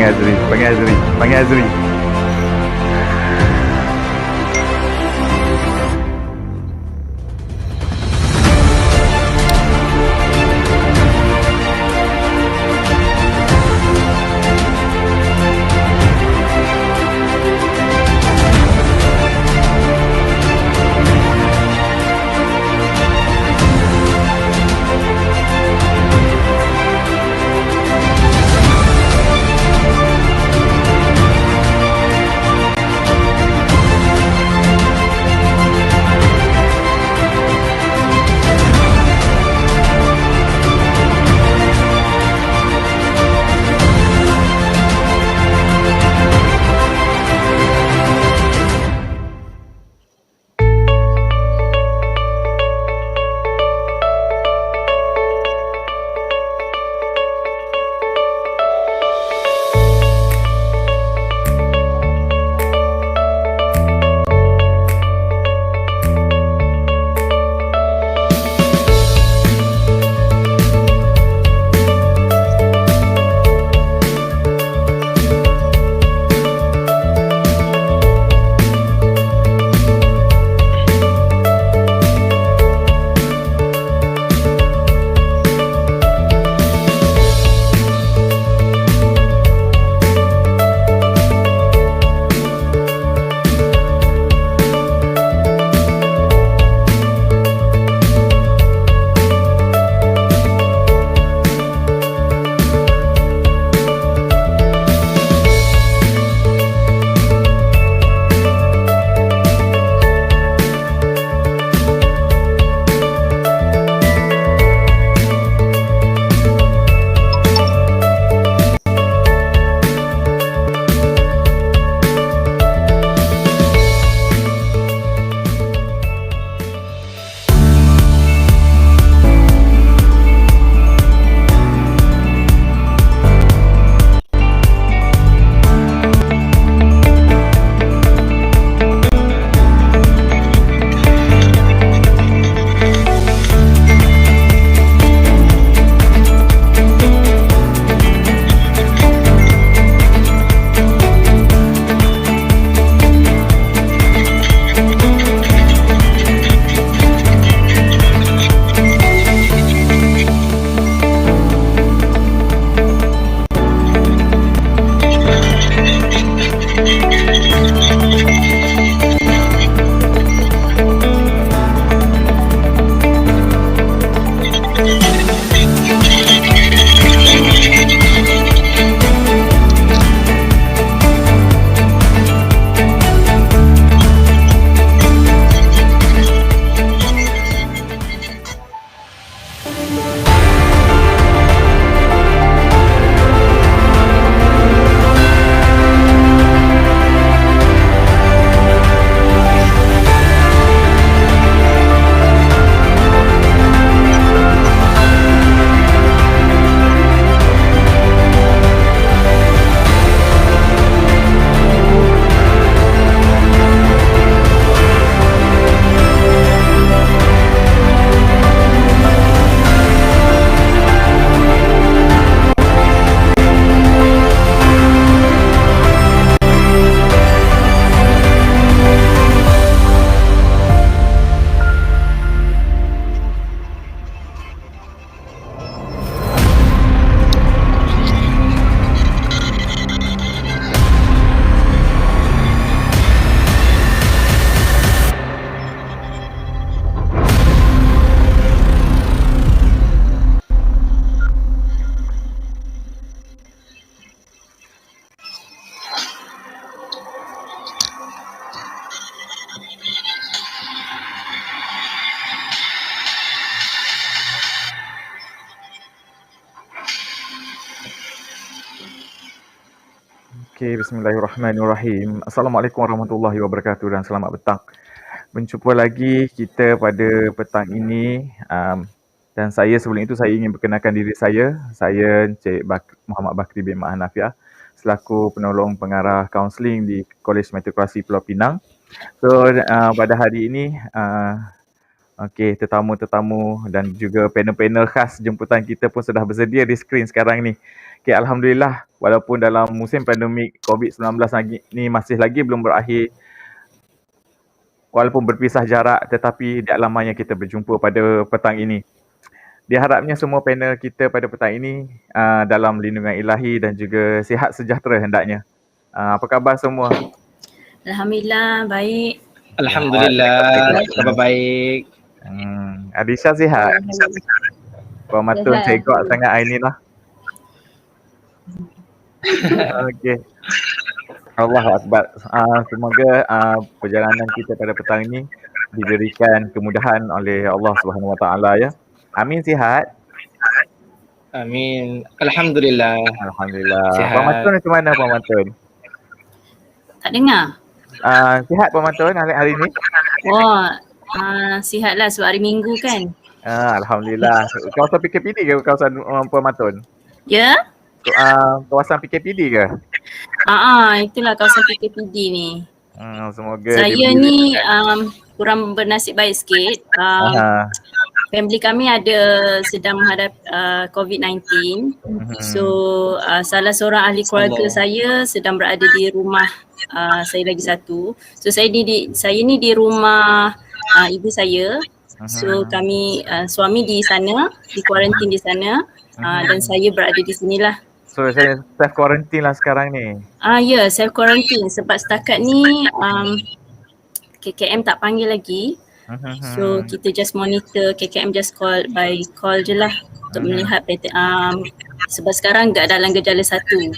Azri, panggil Azri, panggil Azri. Okey, bismillahirrahmanirrahim. Assalamualaikum warahmatullahi wabarakatuh dan selamat petang. Berjumpa lagi kita pada petang ini dan sebelum itu saya ingin perkenalkan diri saya. Saya Encik Muhammad Bakri bin Mak Hanafiah selaku penolong pengarah kaunseling di Kolej Meteorologi Pulau Pinang. So pada hari ini Okey, tetamu-tetamu dan juga panel-panel khas jemputan kita pun sudah bersedia di skrin sekarang ni. Okey, alhamdulillah walaupun dalam musim pandemik COVID-19 ni masih lagi belum berakhir, walaupun berpisah jarak tetapi di lamanya kita berjumpa pada petang ini. Diharapnya semua panel kita pada petang ini dalam lindungan ilahi dan juga sihat sejahtera hendaknya. Apa khabar semua? Alhamdulillah, baik. Alhamdulillah, khabar baik. Adisha sihat? Puan Matun cegok sangat hari ni lah. Okey. Allahu Akbar. Semoga perjalanan kita pada petang ini diberikan kemudahan oleh Allah Subhanahu Wa Taala ya. Amin, sihat? Amin. Alhamdulillah. Alhamdulillah. Sihat. Puan Matun macam mana Puan Matun? Tak dengar? Sihat Puan Matun hari ni? Oh, sihatlah sebab hari Minggu kan. Alhamdulillah. Kawasan PKPD ke kawasan Puan Matun? Ya? Kawasan PKPD ke? Itulah kawasan PKPD ni. Semoga saya ni kurang bernasib baik sikit. Family kami ada sedang menghadapi COVID-19. So salah seorang ahli keluarga saya sedang berada di rumah saya lagi satu. So saya ni di rumah ibu saya. So kami suami di sana, di kuarantin di sana, dan saya berada di sinilah. So saya self quarantine lah sekarang ni. Ya, self quarantine sebab setakat ni KKM tak panggil lagi. So kita just monitor, KKM just by call je lah untuk melihat sebab sekarang tak dalam gejala satu.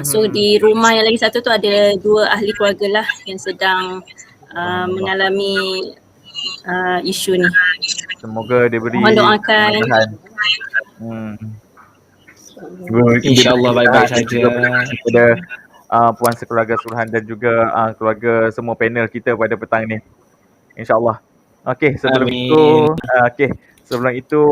So di rumah yang lagi satu tu ada 2 ahli keluarga lah yang sedang mengalami isu ni. Semoga diberi mohon doakan. InsyaAllah baik-baik saja. Kepada puan sekeluarga Sulhan dan juga keluarga semua panel kita pada petang ni. InsyaAllah. Okey, sebelum itu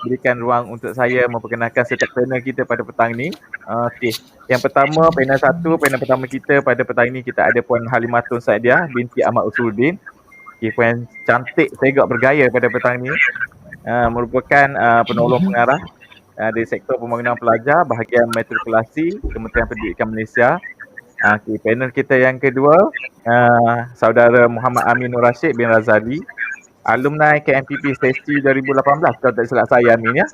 berikan ruang untuk saya memperkenalkan setiap panel kita pada petang ni. Okey, yang pertama panel 1, panel pertama kita pada petang ini kita ada Puan Halimatun Saadiah binti Ahmad Usuluddin. Okey, puan cantik, segak bergaya pada petang ni. Merupakan penolong pengarah di sektor pembangunan pelajar bahagian matrikulasi Kementerian Pendidikan Malaysia. Okay, panel kita yang kedua saudara Muhammad Amin Nur Rashid bin Razali, alumni KMPP Sesi 2018 kalau tak silap saya Amin ya.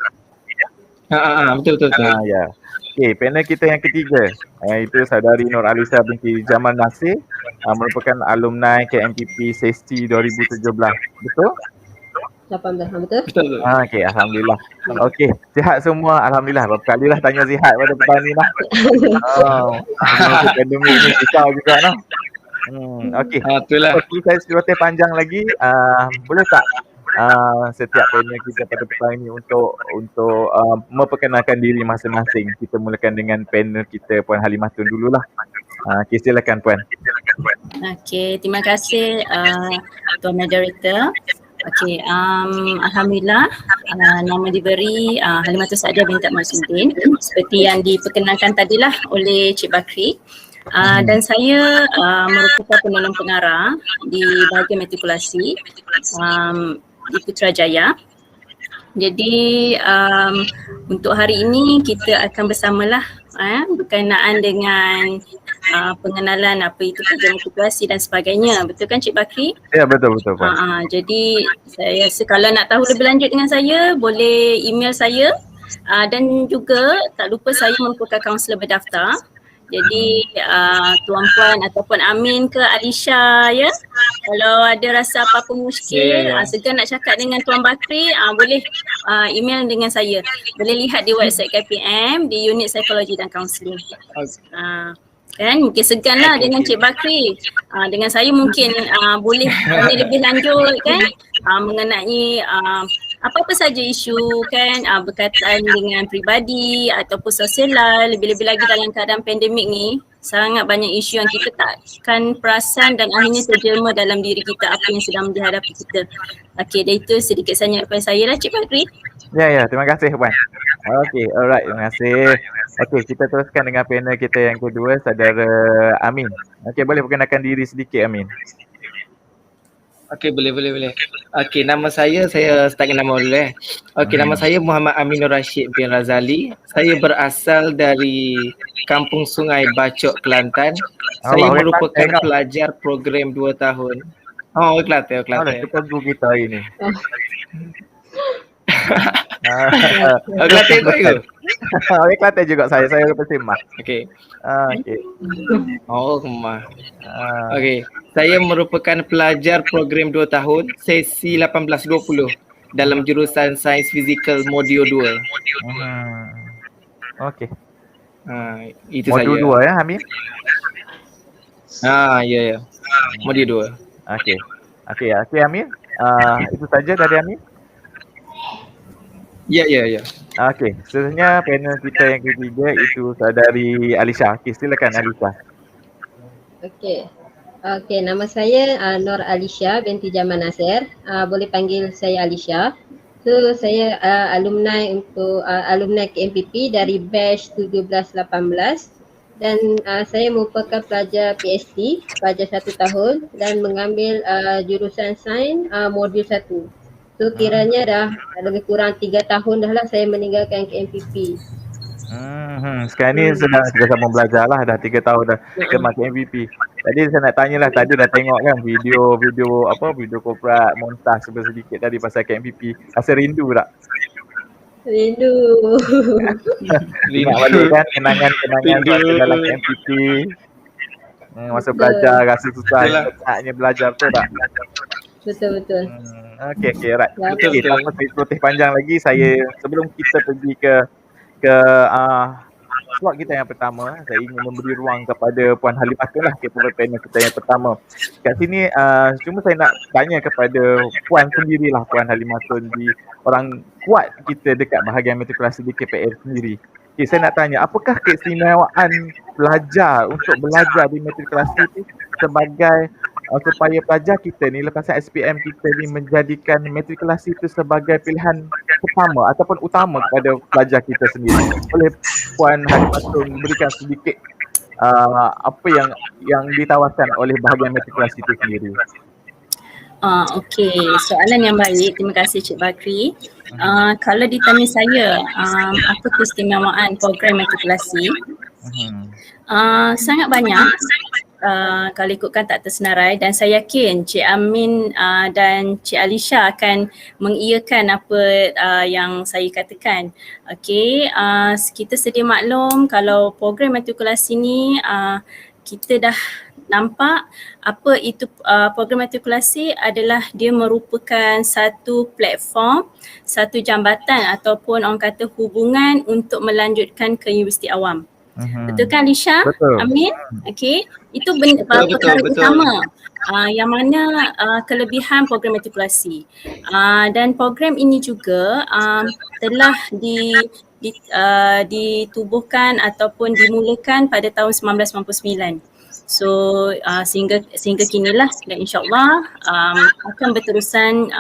Betul. Ya. Okay, panel kita yang ketiga iaitu saudari Nur Alisa binti Jamal Nasir, merupakan alumni KMPP Sesi 2017. Betul? 18, betul? Okey, alhamdulillah. Okey, sihat semua. Alhamdulillah. Berapa kalilah tanya sihat pada petang ni lah. Pandemik ni susah juga lah. Okey. Itulah. Okey, saya cerita panjang lagi. Boleh tak setiap panel kita pada petang ni untuk memperkenalkan diri masing-masing. Kita mulakan dengan panel kita Puan Halimatun dululah. Okey, silakan Puan. Okey, terima kasih Tuan Moderator. Okey, alhamdulillah nama diberi Halimatun Saadiah binti Ahmad Usuluddin seperti yang diperkenalkan tadilah oleh Cik Bakri. Dan saya merupakan penolong pengarah di bahagian matrikulasi di Putrajaya. Jadi untuk hari ini kita akan bersamalah berkenaan dengan pengenalan apa itu kajian matrikulasi dan sebagainya. Betul kan Cik Bakri? Ya, betul Puan. Jadi saya rasa kalau nak tahu lebih lanjut dengan saya boleh email saya dan juga tak lupa saya merupakan kaunselor berdaftar. Jadi tuan-puan ataupun Amin ke Alisha ya, kalau ada rasa apa-apa muskil, segan nak cakap dengan Tuan Bakri, boleh email dengan saya. Boleh lihat di website KPM di unit psikologi dan kaunseling. Kan mungkin seganlah dengan Cik Bakri. Dengan saya mungkin boleh lebih lanjut kan mengenai apa-apa saja isu kan berkaitan dengan peribadi ataupun sosial, lebih-lebih lagi dalam keadaan pandemik ni sangat banyak isu yang kita takkan perasan dan akhirnya terjelma dalam diri kita apa yang sedang dihadapi kita. Okey, dan itu sedikit saja daripada saya lah Cik Bakri. Ya, terima kasih Puan. Okey, alright, terima kasih. Okey, kita teruskan dengan panel kita yang kedua, saudara Amin. Okey, boleh perkenalkan diri sedikit Amin. Okey, boleh. Okey, nama saya start dengan nama dulu Okey, nama saya Muhammad Aminur Rashid bin Razali. Saya berasal dari Kampung Sungai Bacok, Kelantan. Saya Allah, orang merupakan Kelantan kau. pelajar program 2 tahun. Oh, orang Kelantan, orang Kau dah Kelantan. ketemu kita hari ni. Orang Kelantan kau ke? Orang Kelantan juga saya orang Persemah. Okey. Okey. Oh, Kemah. Ah, Okey, saya merupakan pelajar program 2 tahun, sesi 18-20 dalam jurusan Sains Fizikal Modul 2. Okey. Itu Modul saja. 2 ya, Hamid? Ya. Modul 2. Okey. Okey, Amir. Itu saja dari Amir. Ya. Okey, seterusnya panel kita yang ketiga itu saudari Alisha. Okey, silakan Alisha. Okey, nama saya Nur Alisha binti Jamal Nasir. Boleh panggil saya Alisha. So saya alumni untuk alumni KMPP dari batch 17-18 dan saya merupakan pelajar PhD, pelajar 1 tahun dan mengambil jurusan sains modul 1. So kiranya dah lebih kurang 3 tahun dah lah saya meninggalkan KMPP. Sekarang ni sedang sama belajar lah, dah 3 tahun dah ke MVP. Tadi saya nak tanyalah, tadi dah tengok kan video korporat montas sedikit tadi pasal KMPP. Rasa rindu tak? Rindu. Ingat balik kan kenangan masa dalam KMPP. Masa belajar rasa susah saatnya belajar tu tak? Betul. Okey, right. Betul. Tanpa putih panjang lagi, saya sebelum kita pergi ke slot kita yang pertama, saya ingin memberi ruang kepada Puan Halimatun lah, kepada panel kita yang pertama. Kat sini cuma saya nak tanya kepada Puan sendirilah, Puan Halimatun, di orang kuat kita dekat bahagian matrikulasi di KPL sendiri. Okay, saya nak tanya, apakah keistimewaan belajar untuk belajar di matrikulasi itu sebagai supaya pelajar kita ni lepasan SPM kita ni menjadikan matrikulasi itu sebagai pilihan pertama ataupun utama kepada pelajar kita sendiri. Boleh Puan Halimatun berikan sedikit apa yang ditawarkan oleh bahagian matrikulasi itu sendiri? Okey, soalan yang baik. Terima kasih Cik Bakri. Kalau ditanya saya, apa keistimewaan program matrikulasi? Sangat banyak. Kalau ikutkan tak tersenarai, dan saya yakin Cik Amin dan Cik Alisha akan mengiyakan apa yang saya katakan. Okey, kita sedia maklum kalau program matrikulasi ni kita dah nampak apa itu program matrikulasi adalah dia merupakan satu platform, satu jambatan ataupun orang kata hubungan untuk melanjutkan ke universiti awam. Betul kan Alisha? Betul. Amin? Okey. Itu perkara utama yang mana kelebihan program matrikulasi. Dan program ini juga telah ditubuhkan ataupun dimulakan pada tahun 1999. So sehingga kinilah dan insyaAllah akan berterusan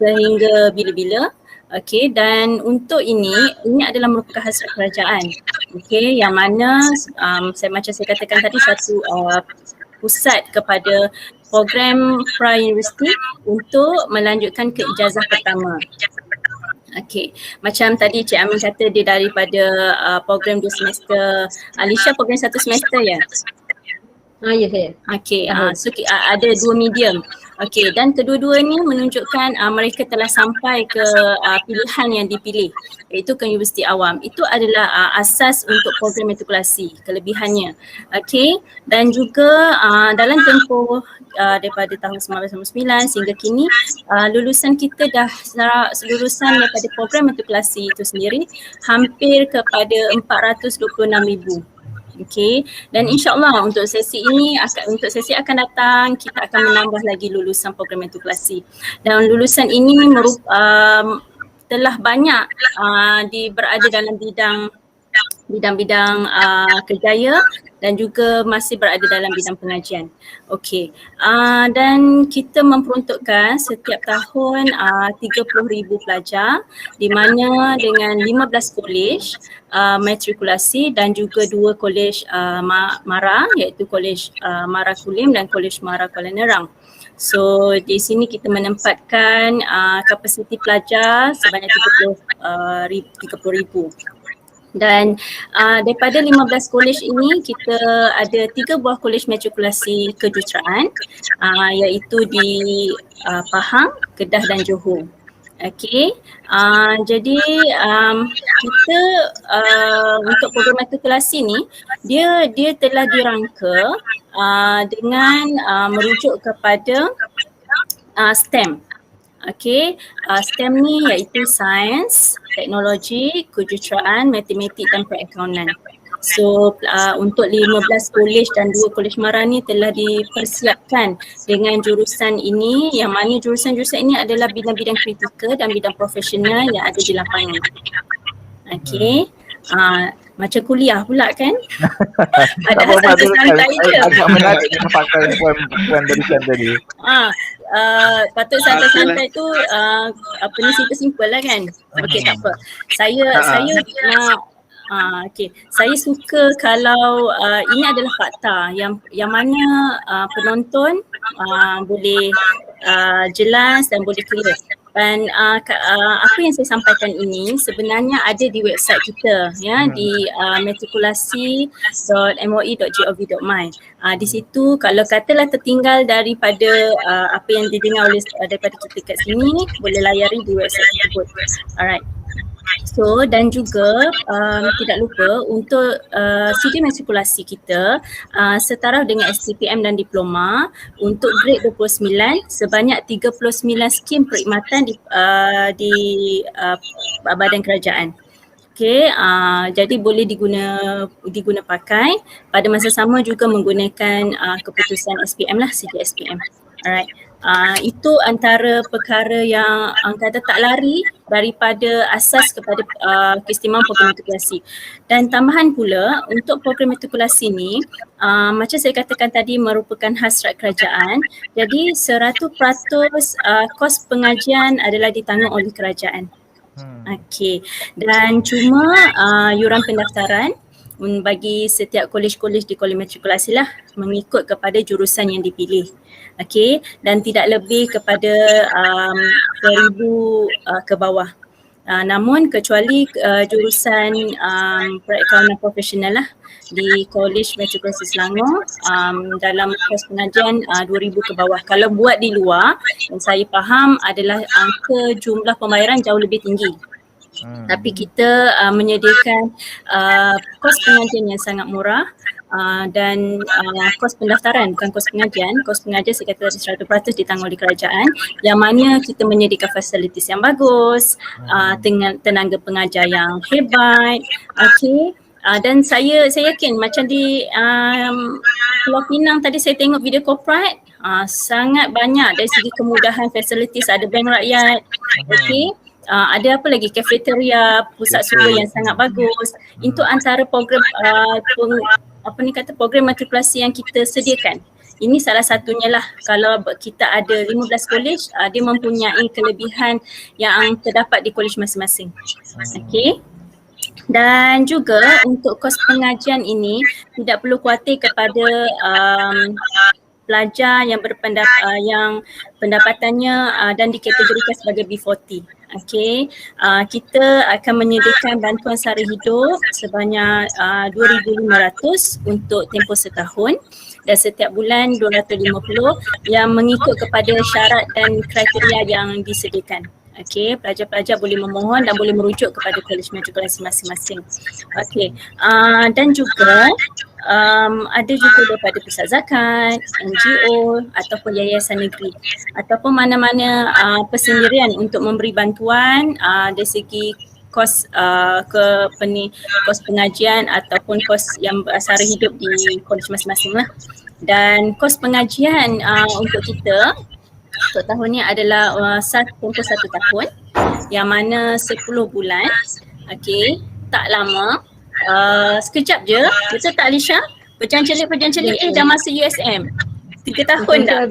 sehingga bila-bila. Okey, dan untuk ini adalah merupakan hasrat kerajaan. Okey, yang mana macam saya katakan tadi, satu pusat kepada program pra-universiti untuk melanjutkan ke ijazah pertama. Okey, macam tadi Cik Amin kata dia daripada program 2 semester. Alisha program 1 semester ya? Ya saya. Okey, so ada 2 medium. Okey, dan kedua-duanya menunjukkan mereka telah sampai ke pilihan yang dipilih, iaitu ke universiti awam. Itu adalah asas untuk program matrikulasi, kelebihannya. Okey, dan juga dalam tempoh daripada tahun 1999 sehingga kini lulusan kita dah lulusan daripada program matrikulasi itu sendiri hampir kepada 426,000. Okey, dan insyaAllah untuk sesi ini, untuk sesi akan datang kita akan menambah lagi lulusan program matrikulasi. Dan lulusan ini telah banyak berada dalam bidang bidang-bidang kerjaya dan juga masih berada dalam bidang pengajian. Okey. Dan kita memperuntukkan setiap tahun 30,000 pelajar di mana dengan 15 kolej matrikulasi dan juga 2 kolej MARA, iaitu Kolej MARA Kulim dan Kolej MARA Kuala Nerang. So di sini kita menempatkan kapasiti pelajar sebanyak 30,000. Dan daripada 15 kolej ini kita ada 3 buah kolej matrikulasi kejuruteraan iaitu di Pahang, Kedah dan Johor. Okey, jadi kita untuk program matrikulasi ni dia telah dirangka dengan merujuk kepada STEM. Okey, STEM ni iaitu sains, teknologi, kejuruteraan, matematik dan perakaunan. So untuk 15 kolej dan 2 kolej MARA ni telah dipersiapkan dengan jurusan ini, yang mana jurusan-jurusan ini adalah bidang-bidang kritikal dan bidang profesional yang ada di lapangan. Okey, macam kuliah pula kan? Padahal santai-santai je. Agak menarik dengan fakta yang puan berikan tadi. Patut santai-santai tu ni simple-simple lah kan. Okey, tak apa. Saya nak okey, saya suka kalau ini adalah fakta yang mana penonton boleh jelas dan boleh clear. Dan apa yang saya sampaikan ini sebenarnya ada di website kita ya, di matrikulasi.moi.gov.my. Di situ kalau katalah tertinggal daripada apa yang didengar oleh daripada kita kat sini, boleh layari di website tersebut. Alright. So dan juga tidak lupa untuk CD matrikulasi kita setaraf dengan STPM dan diploma untuk grade 29 sebanyak 39 skim perkhidmatan di badan kerajaan. Okey, jadi boleh diguna pakai. Pada masa sama juga menggunakan keputusan SPM lah, CD SPM. Alright. Itu antara perkara yang kata tak lari daripada asas kepada keistimewaan program matrikulasi. Dan tambahan pula untuk program matrikulasi ni macam saya katakan tadi merupakan hasrat kerajaan. Jadi 100% kos pengajian adalah ditanggung oleh kerajaan. Okey. Dan cuma yuran pendaftaran bagi setiap kolej-kolej di kolej matrikulasi lah mengikut kepada jurusan yang dipilih. Okey, dan tidak lebih kepada 1,000 ke bawah. Namun kecuali jurusan perakaunan profesional lah di Kolej Matrikulasi Selangor dalam kos pengajian 2,000 ke bawah. Kalau buat di luar, yang saya faham adalah angka jumlah pembayaran jauh lebih tinggi. Tapi kita menyediakan kos pengajian yang sangat murah dan kos pendaftaran, bukan kos pengajian. Kos pengajian saya kata 100% ditanggung oleh kerajaan, yang mana kita menyediakan fasilitis yang bagus, tenaga pengajar yang hebat. Okey. Dan saya yakin macam di Pulau Pinang tadi saya tengok video corporate, sangat banyak dari segi kemudahan fasilitis, ada bank rakyat. Okey. Ada apa lagi, kafeteria, pusat suara yang sangat bagus. Itu antara program program matrikulasi yang kita sediakan. Ini salah satunya lah. Kalau kita ada 15 kolej, dia mempunyai kelebihan yang terdapat di kolej masing-masing. Okey. Dan juga untuk kos pengajian ini tidak perlu khawatir kepada pelajar yang yang pendapatannya dan dikategorikan sebagai B40. Okey, kita akan menyediakan bantuan sara hidup sebanyak 2,500 untuk tempoh setahun dan setiap bulan 250 yang mengikut kepada syarat dan kriteria yang disediakan. Okey, pelajar-pelajar boleh memohon dan boleh merujuk kepada kolej matrikulasi masing-masing. Okey, dan juga ada juga daripada pusat zakat, NGO ataupun yayasan negeri ataupun mana-mana persendirian untuk memberi bantuan dari segi kos kos pengajian ataupun kos yang sara hidup di kolej masing-masing lah. Dan kos pengajian untuk kita untuk tahun ni adalah tempoh 1 tahun yang mana 10 bulan. Okey, tak lama. sekejap je, betul tak Alisha? Pejang celik dah masuk USM. 3 tahun dah.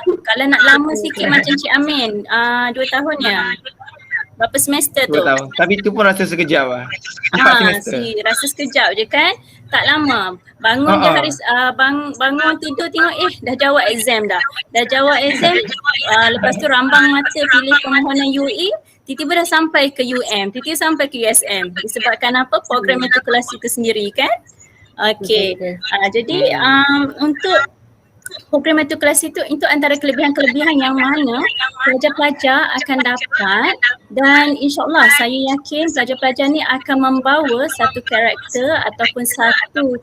Kalau nak lama sikit macam Cik Amin, 2 tahun ya. Berapa semester 2 tu? tahun. Tapi tu pun rasa sekejap lah. 4 semester. Rasa sekejap je kan? Tak lama. Bangun je hari bangun tidur tengok dah jawab exam dah. Dah jawab exam, lepas tu rambang mata pilih permohonan UE, tiba-tiba dah sampai ke UM, tiba-tiba sampai ke USM. Disebabkan apa? Program matrikulasi itu sendiri kan? Okey. Jadi untuk program matrikulasi itu antara kelebihan-kelebihan yang mana pelajar-pelajar akan dapat, dan insyaAllah saya yakin pelajar-pelajar ni akan membawa satu karakter ataupun satu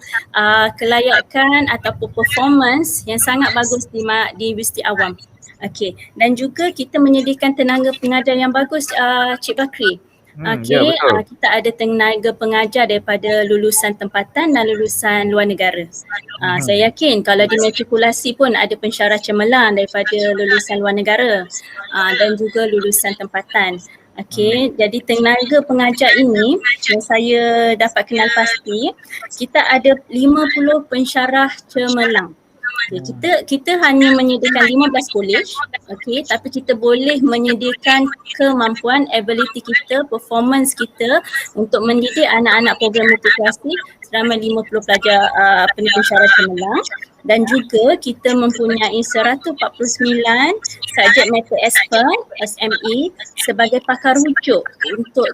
kelayakan ataupun performance yang sangat bagus di Universiti Awam. Okey, dan juga kita menyediakan tenaga pengajar yang bagus, Cik Bakri. Okey, kita ada tenaga pengajar daripada lulusan tempatan dan lulusan luar negara. Saya yakin kalau di matrikulasi pun ada pensyarah cemerlang daripada lulusan luar negara dan juga lulusan tempatan. Okey, jadi tenaga pengajar ini yang saya dapat kenal pasti, kita ada 50 pensyarah cemerlang. Kita hanya menyediakan 15 college, tapi kita boleh menyediakan kemampuan, ability kita, performance kita untuk mendidik anak-anak program matrikulasi selama 50 pelajar pensyarah cemerlang. Dan juga kita mempunyai 149 subjek matter expert SME sebagai pakar rujuk untuk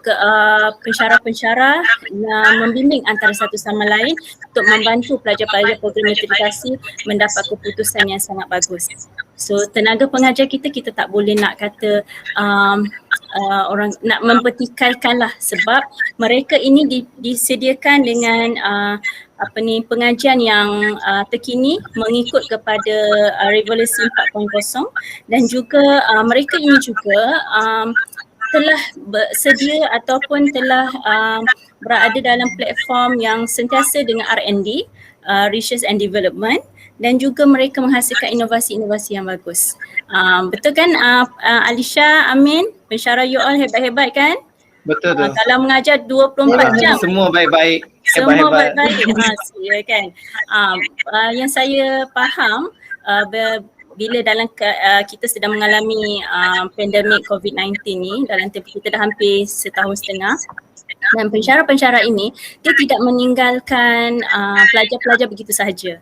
pensyarah-pensyarah membimbing antara satu sama lain untuk membantu pelajar-pelajar program matrikulasi mendapat keputusan yang sangat bagus. So tenaga pengajar kita tak boleh nak kata orang nak mempertikaikan lah, sebab mereka ini disediakan dengan pengajian yang terkini mengikut kepada Revolusi 4.0, dan juga mereka ini juga telah bersedia ataupun telah berada dalam platform yang sentiasa dengan R&D, Research and Development, dan juga mereka menghasilkan inovasi-inovasi yang bagus. Betul kan Alisha, Amin? Pensyarah you all hebat-hebat kan? Betul tu. Kalau mengajar 24 jam. Semua baik-baik. Semua baik-baik. Ya kan. Yang saya faham bila dalam kita sedang mengalami pandemik COVID-19 ni, dalam tempoh kita dah hampir setahun setengah, dan pensyarah-pensyarah ini dia tidak meninggalkan pelajar-pelajar begitu sahaja.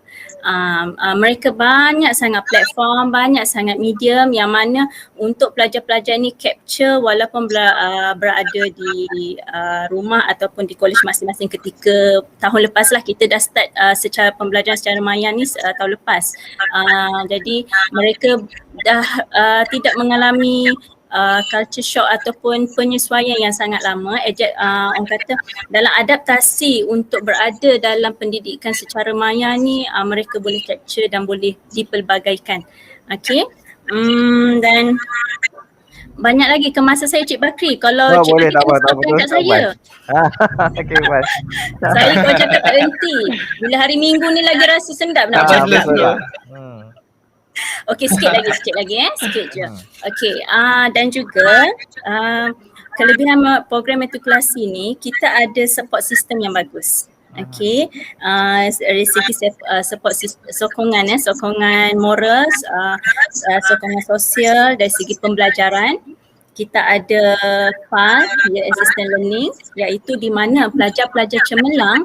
Mereka banyak sangat platform, banyak sangat medium yang mana untuk pelajar-pelajar ni capture walaupun berada di rumah ataupun di kolej masing-masing. Ketika tahun lepas lah kita dah start secara pembelajaran secara maya ni tahun lepas. Jadi mereka dah tidak mengalami culture shock ataupun penyesuaian yang sangat lama. Orang kata dalam adaptasi untuk berada dalam pendidikan secara maya ni, mereka boleh capture dan boleh dipelbagaikan. Okey. Dan banyak lagi ke masa saya Cik Bakri. Kalau Cik boleh, Bakri tak apa, kat saya. Okey, baik. Saya kalau cakap tak berhenti. Bila hari Minggu ni lagi rasa sedap nak cakap dia. Okey, sikit lagi sikit je. Okey, dan juga kelebihan program matrikulasi ni, kita ada support system yang bagus. Okey, dari segi support sokongan moral, sokongan sosial, dari segi pembelajaran. Kita ada PAL, Assistant Learning, iaitu di mana pelajar-pelajar cemerlang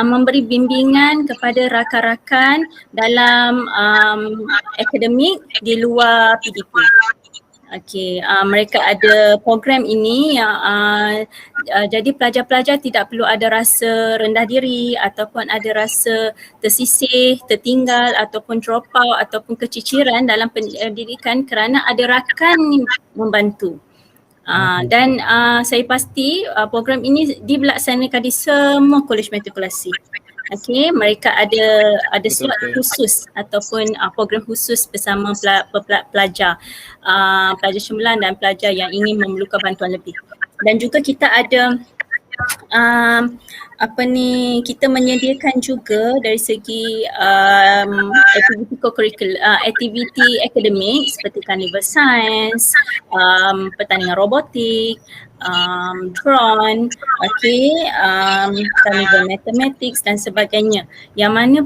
memberi bimbingan kepada rakan-rakan dalam akademik di luar PDP. Okey, mereka ada program ini yang jadi pelajar-pelajar tidak perlu ada rasa rendah diri ataupun ada rasa tersisih, tertinggal ataupun drop out ataupun keciciran dalam pendidikan kerana ada rakan membantu. Dan saya pasti program ini dilaksanakan di semua kolej matrikulasi. Okey, mereka ada slot khusus ataupun program khusus bersama pelajar cemerlang dan pelajar yang ingin memerlukan bantuan lebih. Dan juga kita ada kita menyediakan juga dari segi aktiviti akademik seperti carnival science, pertandingan robotik, drone, Carnival Mathematics dan sebagainya. Yang mana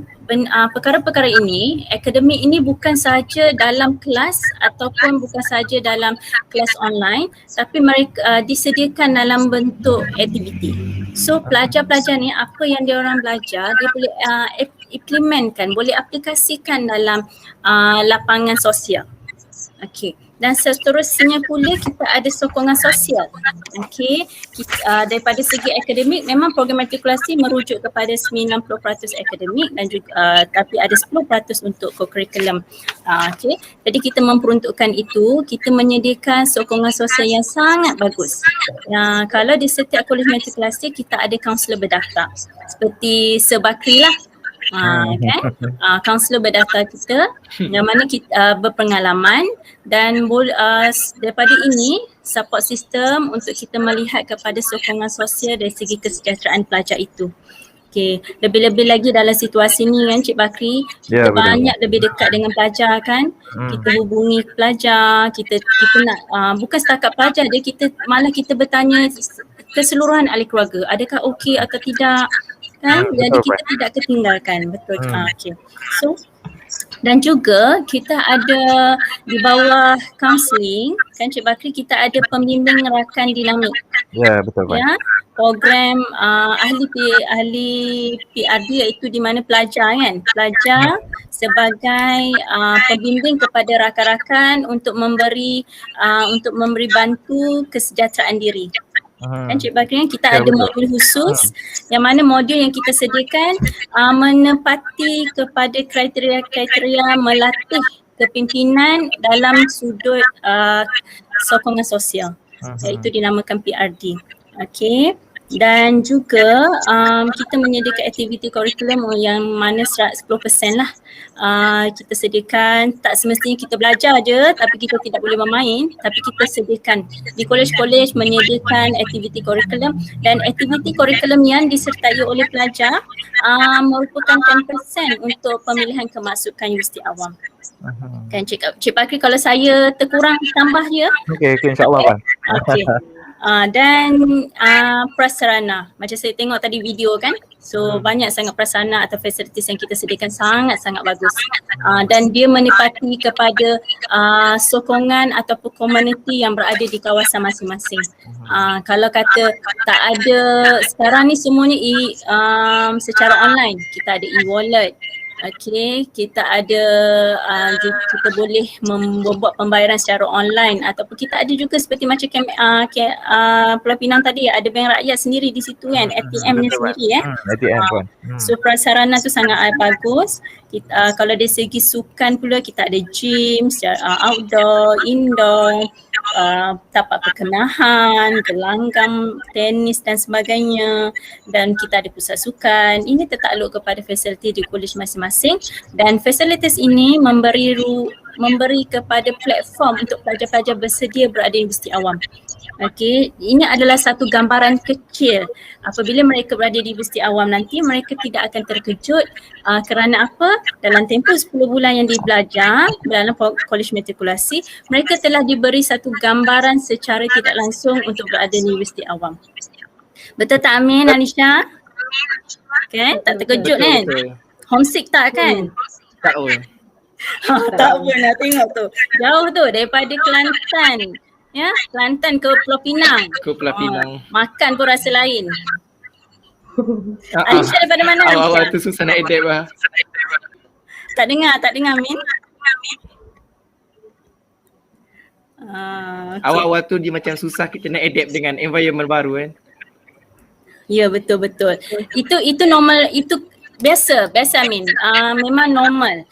perkara-perkara ini, akademik ini bukan sahaja dalam kelas ataupun bukan sahaja dalam kelas online, tapi mereka disediakan dalam bentuk aktiviti. So pelajar-pelajar ni apa yang dia orang belajar, dia boleh implementkan, boleh aplikasikan dalam lapangan sosial. Okey. Dan seterusnya pula kita ada sokongan sosial. Okey. Daripada segi akademik memang program matrikulasi merujuk kepada 90% akademik dan juga tapi ada 10% untuk co-curriculum. Okey. Jadi kita memperuntukkan itu, kita menyediakan sokongan sosial yang sangat bagus. Kalau di setiap kolej matrikulasi kita ada kaunselor berdaftar. Seperti Sir Bakri lah. Kaunselor berdaftar kita yang mana kita berpengalaman dan daripada ini support system untuk kita melihat kepada sokongan sosial dari segi kesejahteraan pelajar itu. Okey, lebih-lebih lagi dalam situasi ni kan Cik Bakri, kita banyak lebih dekat dengan pelajar kan. Kita hubungi pelajar, kita nak bukan setakat pelajar dia, malah kita bertanya keseluruhan ahli keluarga, adakah okey atau tidak kan. Jadi kita tidak ketinggalkan. Betul. Okey. So dan juga kita ada di bawah counselling kan Cik Bakri, kita ada pembimbing rakan dinamik. Ya, betul. Ya, program ahli PRD iaitu di mana pelajar sebagai pembimbing kepada rakan-rakan untuk memberi bantu kesejahteraan diri. Kan Cik Bakri, kita ada modul khusus yang mana modul yang kita sediakan menepati kepada kriteria melatih kepimpinan dalam sudut sokongan sosial, iaitu dinamakan PRD. Okey. Dan juga kita menyediakan aktiviti kurikulum yang mana 100% lah kita sediakan. Tak semestinya kita belajar je tapi kita tidak boleh bermain, tapi kita sediakan di kolej-kolej menyediakan aktiviti kurikulum, dan aktiviti kurikulum yang disertai oleh pelajar merupakan 10% untuk pemilihan kemasukan Universiti Awam. Kan Cik Bakri, kalau saya terkurang tambah ya. Okey, insya-Allah kan. Okey. Dan prasarana, macam saya tengok tadi video kan, so banyak sangat prasarana atau facilities yang kita sediakan sangat-sangat bagus, dan dia menepati kepada sokongan ataupun komuniti yang berada di kawasan masing-masing. Kalau kata tak ada, sekarang ni semuanya secara online, kita ada e-wallet. Okey, kita ada kita boleh membuat pembayaran secara online, ataupun kita ada juga seperti macam Pulau Pinang tadi, ada bank rakyat sendiri di situ kan, ATM-nya sendiri ATM pun. So prasarana tu sangat bagus. Kita, kalau dari segi sukan pula kita ada gym, outdoor, indoor, tapak perkenahan, gelanggang, tenis dan sebagainya, dan kita ada pusat sukan. Ini tertakluk kepada fasiliti di kolej masing-masing, dan fasilitas ini memberi kepada platform untuk pelajar-pelajar bersedia berada di Universiti Awam. Okey, ini adalah satu gambaran kecil. Apabila mereka berada di Universiti Awam nanti, mereka tidak akan terkejut kerana apa? Dalam tempoh 10 bulan yang dibelajar dalam kolej matrikulasi, mereka telah diberi satu gambaran secara tidak langsung untuk berada di Universiti Awam. Betul tak Amin, Anisha? Okay, tak terkejut kan? Homesick tak kan? Tak pun. Tak pun, nak tengok tu. Jauh tu daripada Kelantan. Ya, Kelantan ke Pulau Pinang. Ke Pulau Pinang. Makan pun rasa lain. Anisha daripada mana? Awal-awal tu susah nak adapt lah. Tak dengar Min. Okay. Awal-awal tu dia macam susah kita nak adapt dengan environment baru kan. Ya, betul. Itu normal, itu biasa Min. Memang normal.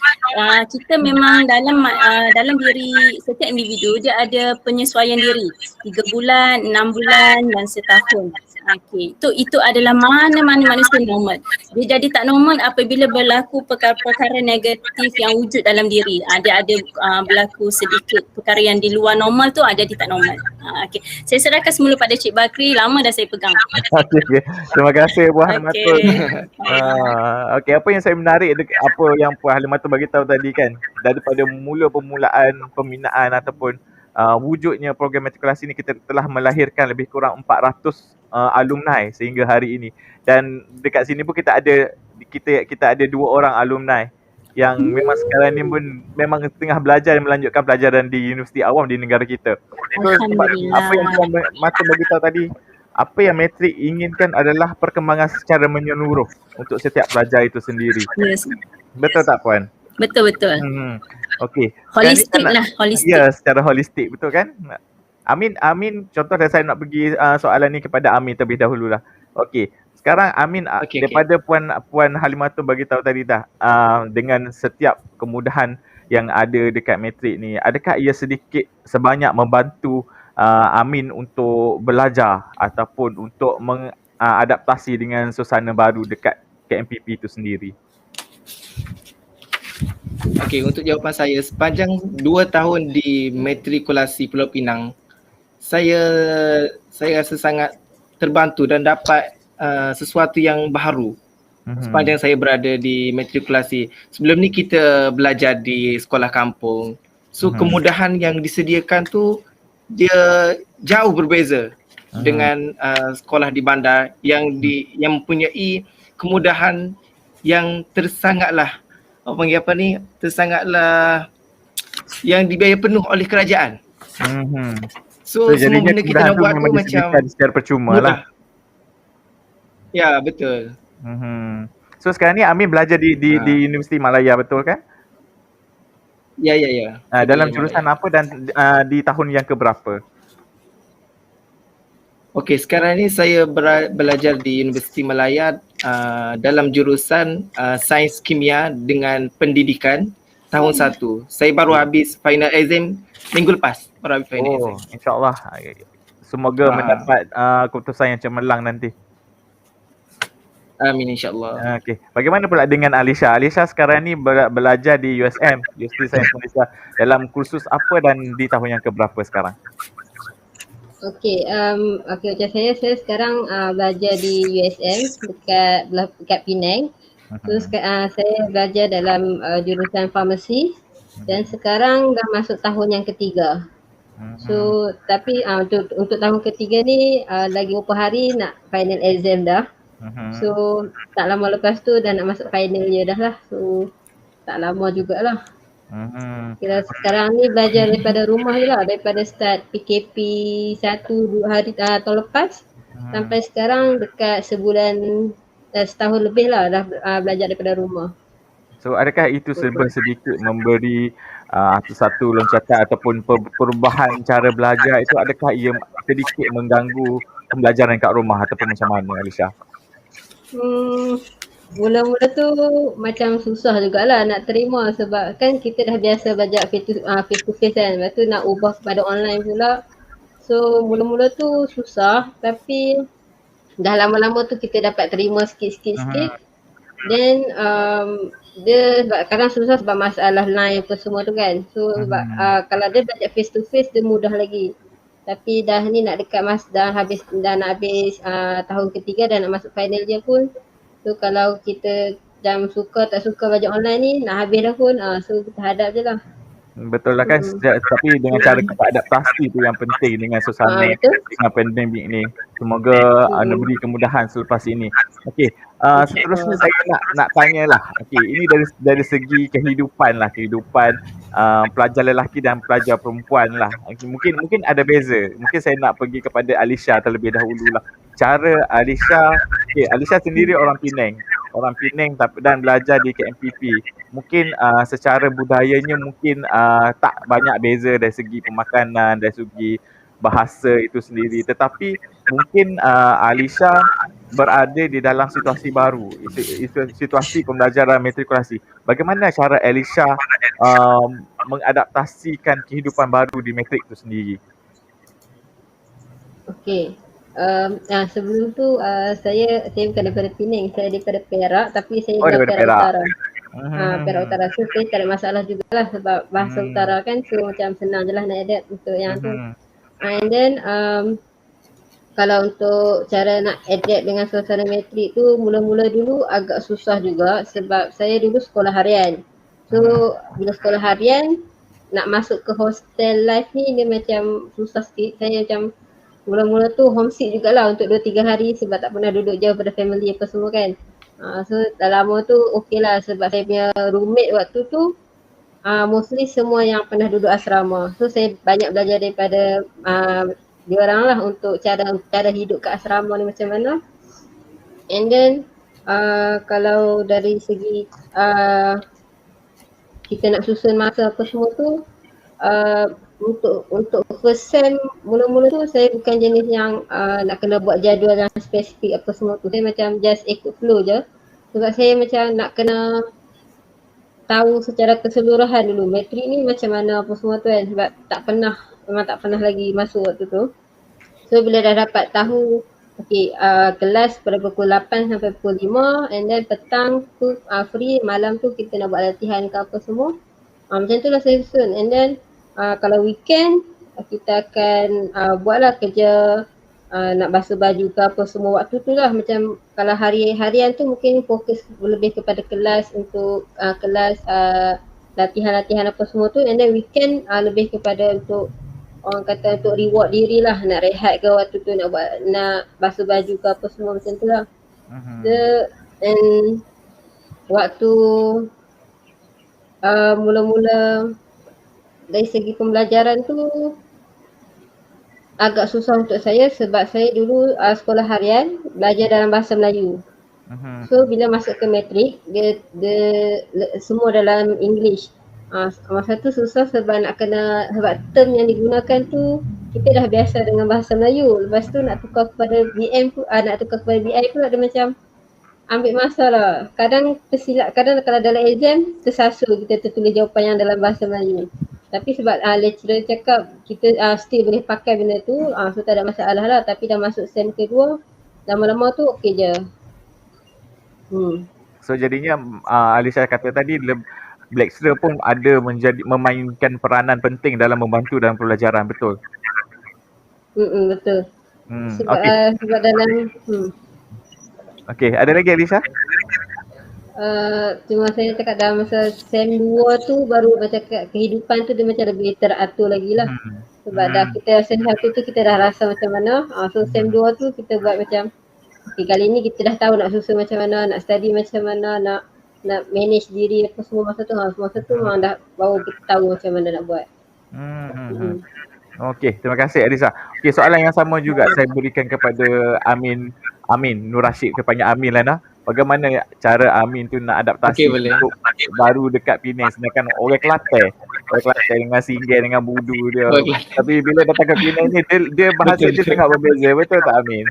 Kita memang dalam diri setiap individu dia ada penyesuaian diri. 3 bulan, 6 bulan dan setahun. Okey, itu adalah mana-mana manusia normal. Dia jadi tak normal apabila berlaku perkara-perkara negatif yang wujud dalam diri. Dia ada berlaku sedikit perkara yang di luar normal tu, jadi tak normal. Okey, saya serahkan semula pada Cik Bakri, lama dah saya pegang. Okey. Terima kasih Puan Halimatul. Okey, apa yang saya menarik apa yang Puan Halimatul bagi tahu tadi kan, daripada permulaan pembinaan ataupun wujudnya program matrikulasi ni kita telah melahirkan lebih kurang 400 alumni sehingga hari ini. Dan dekat sini pun kita ada 2 orang alumni yang memang sekarang ni pun memang tengah belajar dan melanjutkan pelajaran di universiti awam di negara kita. So, sebab apa yang Tuan Mata beritahu tadi, apa yang Matrik inginkan adalah perkembangan secara menyeluruh untuk setiap pelajar itu sendiri. Yes. Betul tak Puan? Betul. Okey. Holistik lah, holistik. Ya, secara holistik, betul kan? Amin, contoh dan saya nak pergi soalan ni kepada Amin terlebih dahululah. Okey. Sekarang Amin, daripada Puan Halimatul bagi tahu tadi dah, dengan setiap kemudahan yang ada dekat Matrik ni, adakah ia sedikit sebanyak membantu Amin untuk belajar ataupun untuk mengadaptasi dengan suasana baru dekat KMPP itu sendiri? Okey, untuk jawapan saya, sepanjang 2 tahun di matrikulasi Pulau Pinang, saya rasa sangat terbantu dan dapat sesuatu yang baru sepanjang saya berada di matrikulasi. Sebelum ni kita belajar di sekolah kampung. So kemudahan yang disediakan tu dia jauh berbeza dengan sekolah di bandar yang mempunyai kemudahan yang tersangatlah tersangatlah yang dibiayai penuh oleh kerajaan. So semua benda kita nak buat tu macam secara percuma mudah lah. Ya, betul. So sekarang ni Amin belajar di Universiti Malaya, betul kan? Ya. Dalam jurusan apa dan di tahun yang keberapa? Okey, sekarang ni saya belajar di Universiti Malaya dalam jurusan Sains Kimia dengan Pendidikan tahun 1. Saya baru habis final exam minggu lepas. Baru habis final exam. InsyaAllah. Semoga mendapat keputusan yang cemerlang nanti. Amin, insyaAllah. Okey. Bagaimana pula dengan Alisha? Alisha sekarang ni belajar di USM, Universiti Sains Malaysia, dalam kursus apa dan di tahun yang keberapa sekarang? Okey, macam saya sekarang belajar di USM dekat Penang. Terus saya belajar dalam jurusan farmasi dan sekarang dah masuk tahun yang ketiga. So tapi untuk tahun ketiga ni lagi beberapa hari nak final exam dah. So tak lama lepas tu dah nak masuk final year dah lah. So tak lama jugalah. Kira sekarang ni belajar daripada rumah je lah, daripada start PKP 1-2 hari tahun lepas sampai sekarang dekat sebulan setahun lebih lah dah belajar daripada rumah. So adakah itu sedikit memberi satu loncatan ataupun perubahan cara belajar itu, adakah ia sedikit mengganggu pembelajaran kat rumah ataupun macam mana Alisha? Mula-mula tu macam susah jugalah nak terima sebab kan kita dah biasa belajar face to face kan. Lepas tu nak ubah kepada online pula. So mula-mula tu susah tapi dah lama-lama tu kita dapat terima sikit-sikit. Then dia sebab kadang susah sebab masalah line apa semua tu kan. So sebab kalau dia belajar face to face dia mudah lagi. Tapi dah ni nak dekat dah nak habis tahun ketiga dan nak masuk final dia pun. So kalau kita jam suka tak suka belajar online ni nak habis dah pun so kita hadap je lah. Betul lah kan, tapi dengan cara adaptasi tu yang penting dengan suasana pandemik ni. Semoga beri kemudahan selepas ini. Okey, seterusnya saya nak tanyalah. Okey, ini dari segi kehidupan pelajar lelaki dan pelajar perempuan lah. Mungkin ada beza. Mungkin saya nak pergi kepada Alisha terlebih dahulu lah. Cara Alisha sendiri orang Penang dan belajar di KMPP. Mungkin secara budayanya mungkin tak banyak beza dari segi pemakanan, dari segi bahasa itu sendiri. Tetapi mungkin Alisha berada di dalam situasi baru, situasi pembelajaran matrikulasi. Bagaimana cara Alisha mengadaptasikan kehidupan baru di matrik itu sendiri? Okey. Sebelum tu saya bukan daripada Penang, saya daripada Perak tapi saya dari Perak Utara. Perak Utara. So saya tak ada masalah jugalah sebab bahasa utara kan, so macam senang je lah nak adapt untuk yang tu. And then kalau untuk cara nak adapt dengan suasana matrik tu mula-mula dulu agak susah juga sebab saya dulu sekolah harian. So bila sekolah harian nak masuk ke hostel life ni dia macam susah sikit. Saya macam mula-mula tu homesick jugalah untuk 2-3 hari sebab tak pernah duduk jauh pada family apa semua kan. So dah lama tu okey lah sebab saya punya roommate waktu tu mostly semua yang pernah duduk asrama. So saya banyak belajar daripada dia orang lah untuk cara hidup kat asrama ni macam mana. And then kalau dari segi kita nak susun masa apa semua tu untuk first sem mula-mula tu saya bukan jenis yang nak kena buat jadual yang spesifik apa semua tu. Saya macam just ikut flow je. Sebab saya macam nak kena tahu secara keseluruhan dulu matrik ni macam mana apa semua tu kan, sebab memang tak pernah lagi masuk waktu tu. So bila dah dapat tahu kelas pada pukul 8 sampai pukul 5 and then petang tu free, malam tu kita nak buat latihan ke apa semua. Macam tu lah saya susun. And then kalau weekend kita akan buatlah kerja nak basuh baju ke apa semua waktu tu lah. Macam kalau harian tu mungkin fokus lebih kepada kelas untuk kelas latihan-latihan apa semua tu. And then weekend lebih kepada untuk orang kata untuk reward diri lah, nak rehat ke waktu tu, nak basuh baju ke apa semua macam tu lah. And waktu mula-mula dari segi pembelajaran tu agak susah untuk saya sebab saya dulu sekolah harian belajar dalam bahasa Melayu. So bila masuk ke matrik dia semua dalam English. Masa tu susah sebab term yang digunakan tu kita dah biasa dengan bahasa Melayu. Lepas tu nak tukar kepada BM tu, nak tukar kepada BI pun ada macam ambil masa lah. Kadang tersilap, kadang kalau dalam exam tersasul kita tertulis jawapan yang dalam bahasa Melayu. Tapi sebab lecturer cakap kita still boleh pakai benda tu, so tak ada masalah lah. Tapi dah masuk sem kedua, lama-lama tu okey je. So jadinya Alisha kata tadi lecturer pun ada memainkan peranan penting dalam membantu dalam pembelajaran, betul? Betul. Sebab dalam Okey, ada lagi Alisha? Cuma saya cakap dalam masa sem 2 tu baru macam kehidupan tu dia macam lebih teratur lagi lah. Sebab dah kita sem 1 tu kita dah rasa macam mana. So sem 2 tu kita buat macam kali ni kita dah tahu nak susun macam mana, nak study macam mana, nak manage diri apa semua masa tu. Masa tu memang dah baru kita tahu macam mana nak buat. Okey, terima kasih Alisha. Okey, soalan yang sama juga saya berikan kepada Amin Nur Rashid, kepada Amin lah nah. Bagaimana cara Amin tu nak adaptasi untuk baru dekat Penang, sedangkan orang Kelantan dengan Singgah dengan Budu dia. Tapi bila datang ke Penang ni dia bahasa dia sangat berbeza, betul tak Amin?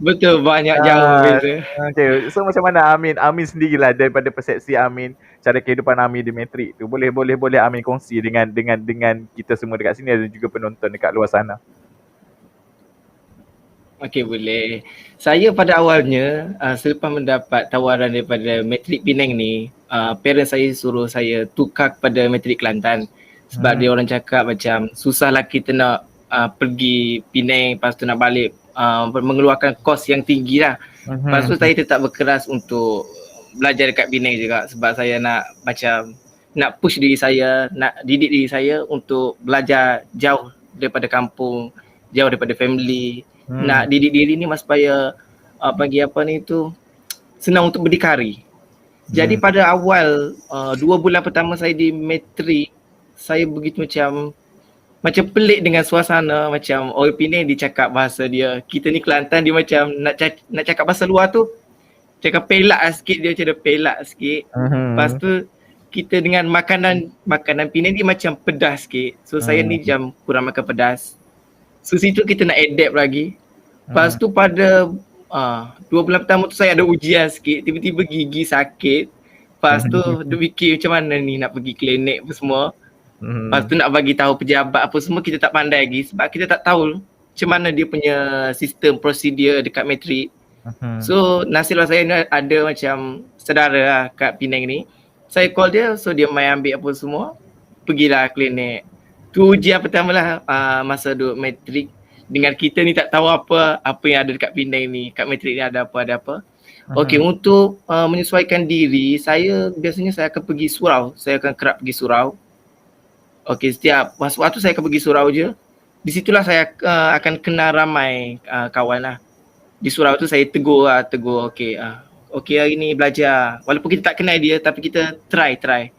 Betul, banyak jauh berbeza. Okay. So macam mana Amin sendirilah daripada persepsi Amin, cara kehidupan Amin di matrik tu, boleh Amin kongsi dengan kita semua dekat sini dan juga penonton dekat luar sana. Okey, boleh. Saya pada awalnya selepas mendapat tawaran daripada matrik Penang ni, parents saya suruh saya tukar kepada matrik Kelantan sebab dia orang cakap macam susahlah kita nak pergi Penang lepas tu nak balik, mengeluarkan kos yang tinggi lah. Lepas tu saya tetap berkeras untuk belajar dekat Penang juga sebab saya nak push diri saya, nak didik diri saya untuk belajar jauh daripada kampung, jauh daripada family. Nak didik diri ni supaya senang untuk berdikari. Jadi pada awal 2 bulan pertama saya di matrik, saya begitu macam pelik dengan suasana. Macam orang Penang dia cakap bahasa dia, kita ni Kelantan dia macam nak cakap bahasa luar tu cakap pelak sikit, dia macam pelak sikit. Lepas tu kita dengan makanan Penang dia macam pedas sikit. So saya ni macam kurang makan pedas. So situ kita nak adapt lagi. Lepas tu pada 2 bulan pertama tu saya ada ujian sikit, tiba-tiba gigi sakit. Lepas tu dia fikir macam mana ni nak pergi klinik apa semua. Lepas tu nak bagi tahu pejabat apa semua kita tak pandai lagi sebab kita tak tahu macam mana dia punya sistem prosedur dekat matrik. So nasiblah saya ni ada macam saudara lah kat Penang ni. Saya call dia, so dia main ambil apa semua, pergilah klinik. Tu ujian pertama lah masa duduk matrik. Dengan kita ni tak tahu apa yang ada dekat Penang ni, kat matrik ni ada apa. Okey, untuk menyesuaikan diri, biasanya saya akan pergi surau. Saya akan kerap pergi surau. Okey, setiap waktu saya akan pergi surau je. Di situlah saya akan kenal ramai kawan lah. Di surau tu saya tegur okey, okey hari ni belajar. Walaupun kita tak kenal dia tapi kita try.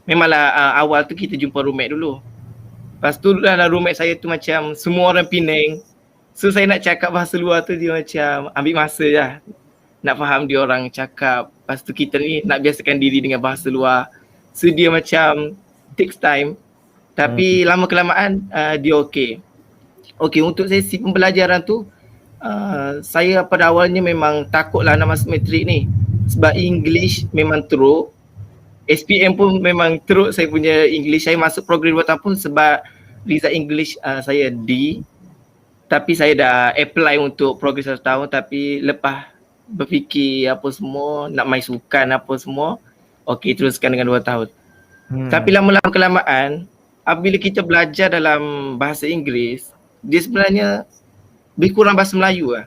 Memanglah awal tu kita jumpa roommate dulu. Lepas tu dalam roommate saya tu macam semua orang Penang. So saya nak cakap bahasa luar tu dia macam ambil masa je. Nak faham dia orang cakap. Lepas tu kita ni nak biasakan diri dengan bahasa luar. So dia macam takes time. Tapi lama kelamaan dia okey. Okey, untuk sesi pembelajaran tu saya pada awalnya memang takutlah nak masuk matrik ni. Sebab English memang teruk. SPM pun memang teruk saya punya English. Saya masuk program 2 tahun pun sebab result English saya D. Tapi saya dah apply untuk progres 1 tahun, tapi lepas berfikir apa semua, nak main sukan apa semua, okey teruskan dengan 2 tahun. Tapi lama-lama kelamaan, apabila kita belajar dalam bahasa Inggeris, dia sebenarnya lebih kurang bahasa Melayu lah.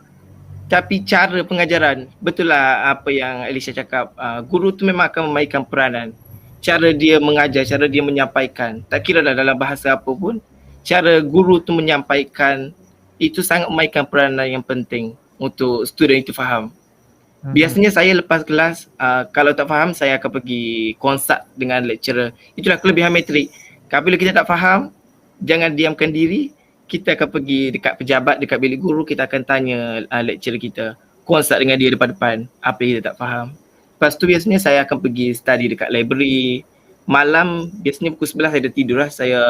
Tapi cara pengajaran, betul lah apa yang Alicia cakap, guru tu memang akan memainkan peranan. Cara dia mengajar, cara dia menyampaikan, tak kira lah dalam bahasa apa pun, cara guru tu menyampaikan itu sangat memainkan peranan yang penting untuk student itu faham. Biasanya saya lepas kelas, kalau tak faham saya akan pergi consult dengan lecturer. Itulah kelebihan matrik. Apabila kita tak faham, jangan diamkan diri, kita akan pergi dekat pejabat, dekat bilik guru, kita akan tanya lecturer kita, consult dengan dia depan-depan apa yang kita tak faham. Lepas tu biasanya saya akan pergi study dekat library. Malam biasanya pukul 11 saya dah tidur lah. Saya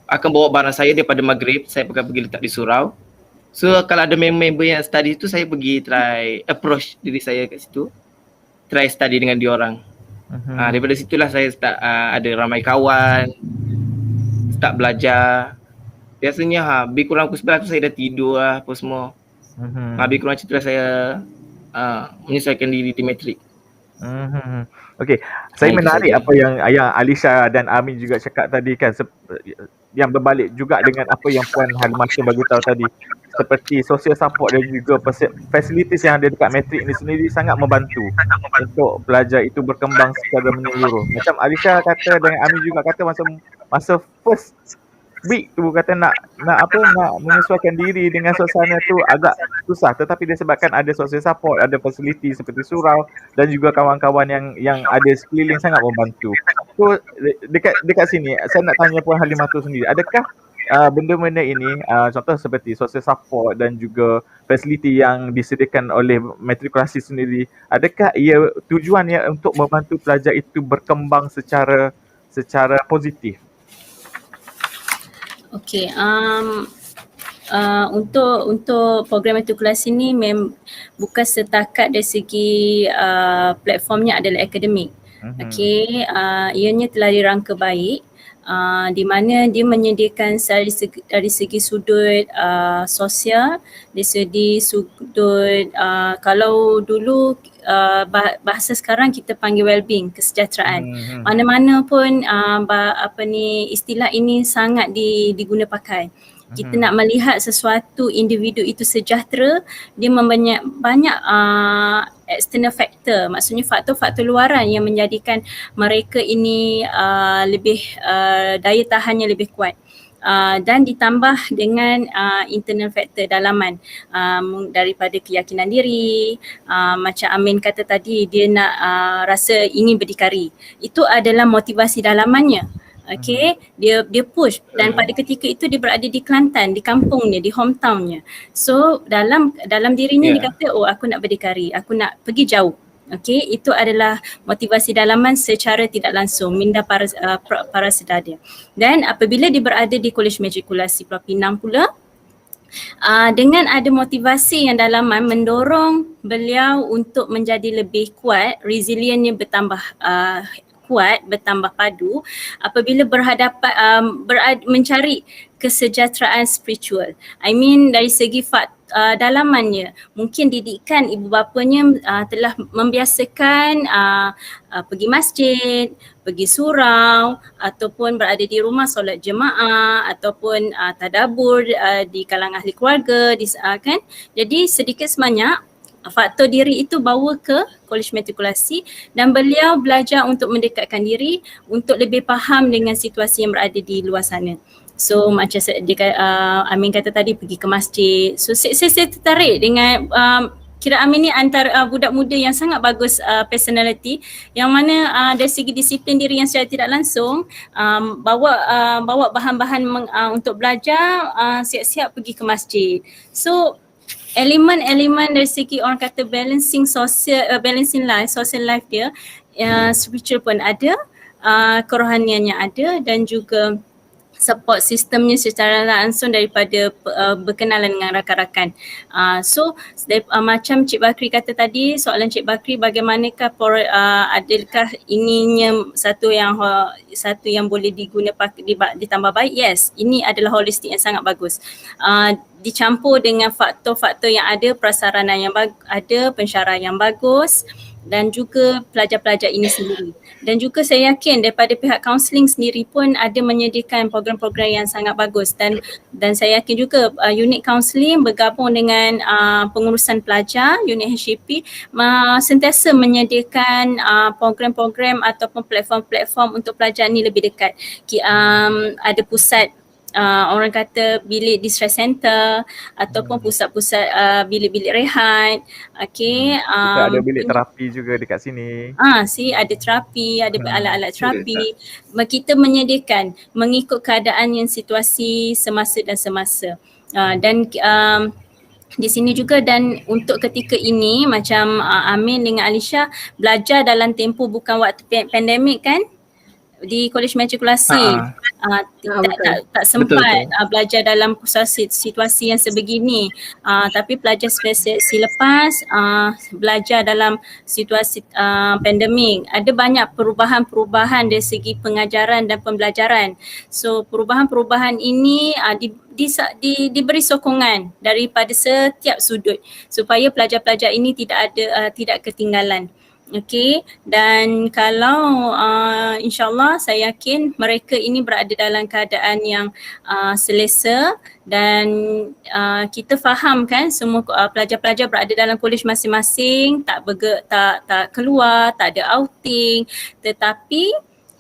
akan bawa barang saya daripada maghrib, saya akan pergi letak di surau. So kalau ada member yang study tu, saya pergi try approach diri saya kat situ, try study dengan diorang. Daripada situlah saya start ada ramai kawan, start belajar. Biasanya lebih kurang pukul 11 tu saya dah tidur lah apa semua. Lebih kurang macam tu lah saya menyesuaikan diri di matrik. Okey, saya menarik apa yang Alicia dan Amin juga cakap tadi kan, yang berbalik juga dengan apa yang Puan Halimatin bagi tahu tadi, seperti social support dan juga facilities yang ada dekat matrik ni sendiri sangat membantu untuk pelajar itu berkembang secara menyeluruh. Macam Alicia kata dan Amin juga kata masa first week tu kata nak menyesuaikan diri dengan suasana tu agak susah, tetapi disebabkan ada social support, ada fasiliti seperti surau dan juga kawan-kawan yang ada sekeliling sangat membantu. So dekat sini saya nak tanya Puan Halimatul sendiri, adakah benda-benda ini contoh seperti social support dan juga fasiliti yang disediakan oleh matrikulasi sendiri, adakah ia tujuannya untuk membantu pelajar itu berkembang secara positif? Okey, untuk program matrikulasi ni bukan setakat dari segi platformnya adalah akademik. Okey, ianya telah dirangka baik, di mana dia menyediakan dari segi sudut sosial, dari segi sudut kalau dulu bahasa sekarang kita panggil well-being, kesejahteraan. Mana-mana pun istilah ini sangat diguna pakai. Kita nak melihat sesuatu individu itu sejahtera, dia banyak external factor, maksudnya faktor-faktor luaran yang menjadikan mereka ini lebih daya tahannya lebih kuat. Dan ditambah dengan internal factor dalaman, daripada keyakinan diri, macam Amin kata tadi, dia nak rasa ingin berdikari. Itu adalah motivasi dalamannya. Okay, dia push, dan pada ketika itu dia berada di Kelantan, di kampungnya, di hometownnya. So dalam dirinya dia kata, aku nak berdikari, aku nak pergi jauh. Okay, itu adalah motivasi dalaman secara tidak langsung, minda para sedar dia. Dan apabila dia berada di Kolej Matrikulasi Pulau Pinang pula, dengan ada motivasi yang dalaman mendorong beliau untuk menjadi lebih kuat, resiliennya bertambah kuat, bertambah padu apabila mencari kesejahteraan spiritual. I mean dari segi dalamannya, mungkin didikan ibu bapanya telah membiasakan pergi masjid, pergi surau, ataupun berada di rumah solat jemaah, ataupun tadabbur di kalangan ahli keluarga, kan. Jadi sedikit sebanyak faktor diri itu bawa ke Kolej Matrikulasi dan beliau belajar untuk mendekatkan diri untuk lebih faham dengan situasi yang berada di luar sana. So macam Amin kata tadi, pergi ke masjid. So saya tertarik dengan kira Amin ni antara budak muda yang sangat bagus personality, yang mana dari segi disiplin diri yang secara tidak langsung bawa bahan-bahan untuk belajar, siap-siap pergi ke masjid. So elemen-elemen dari segi orang kata balancing social life dia, spiritual pun ada, kerohaniannya ada, dan juga support sistemnya secara langsung daripada berkenalan dengan rakan-rakan. Macam Cik Bakri kata tadi, soalan Cik Bakri, bagaimanakah adakah ininya satu yang boleh ditambah baik? Yes, ini adalah holistik yang sangat bagus. Dicampur dengan faktor-faktor yang ada, prasarana yang ada, pensyarah yang bagus, dan juga pelajar-pelajar ini sendiri. Dan juga saya yakin daripada pihak kaunseling sendiri pun ada menyediakan program-program yang sangat bagus, dan saya yakin juga unit kaunseling bergabung dengan pengurusan pelajar, unit HCP sentiasa menyediakan program-program ataupun platform-platform untuk pelajar ni lebih dekat. Ada pusat orang kata bilik distress center ataupun pusat-pusat bilik-bilik rehat. Okay. Kita ada bilik terapi juga dekat sini. Ada terapi, ada alat-alat terapi. Kita menyediakan mengikut keadaan yang situasi semasa dan semasa. Dan di sini juga, dan untuk ketika ini macam Amin dengan Alisha belajar dalam tempoh bukan waktu pandemik kan, di Kolej Matrikulasi tak sempat belajar dalam situasi yang sebegini, tapi pelajar spesiasi lepas belajar dalam situasi pandemik. Ada banyak perubahan-perubahan dari segi pengajaran dan pembelajaran. So perubahan-perubahan ini diberi sokongan daripada setiap sudut supaya pelajar-pelajar ini tidak ketinggalan. Okay, dan kalau insyaAllah saya yakin mereka ini berada dalam keadaan yang selesa, dan kita faham kan semua pelajar-pelajar berada dalam kolej masing-masing, tak keluar, tak ada outing, tetapi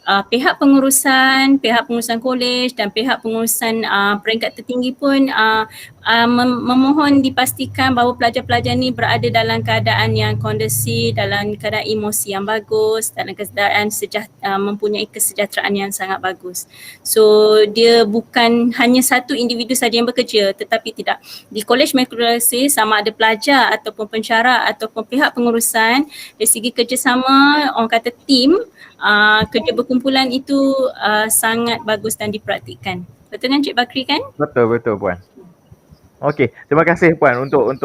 pihak pengurusan kolej dan pihak pengurusan peringkat tertinggi pun memohon dipastikan bahawa pelajar-pelajar ni berada dalam keadaan yang kondusif, dalam keadaan emosi yang bagus, dalam keadaan mempunyai kesejahteraan yang sangat bagus. So dia bukan hanya satu individu saja yang bekerja, tetapi tidak. Di Kolej Matrikulasi sama ada pelajar ataupun pensyarah ataupun pihak pengurusan, dari segi kerjasama, orang kata tim, kerja berkumpulan itu sangat bagus dan dipraktikkan. Betul kan Cik Bakri kan? Betul Puan. Okey, terima kasih Puan untuk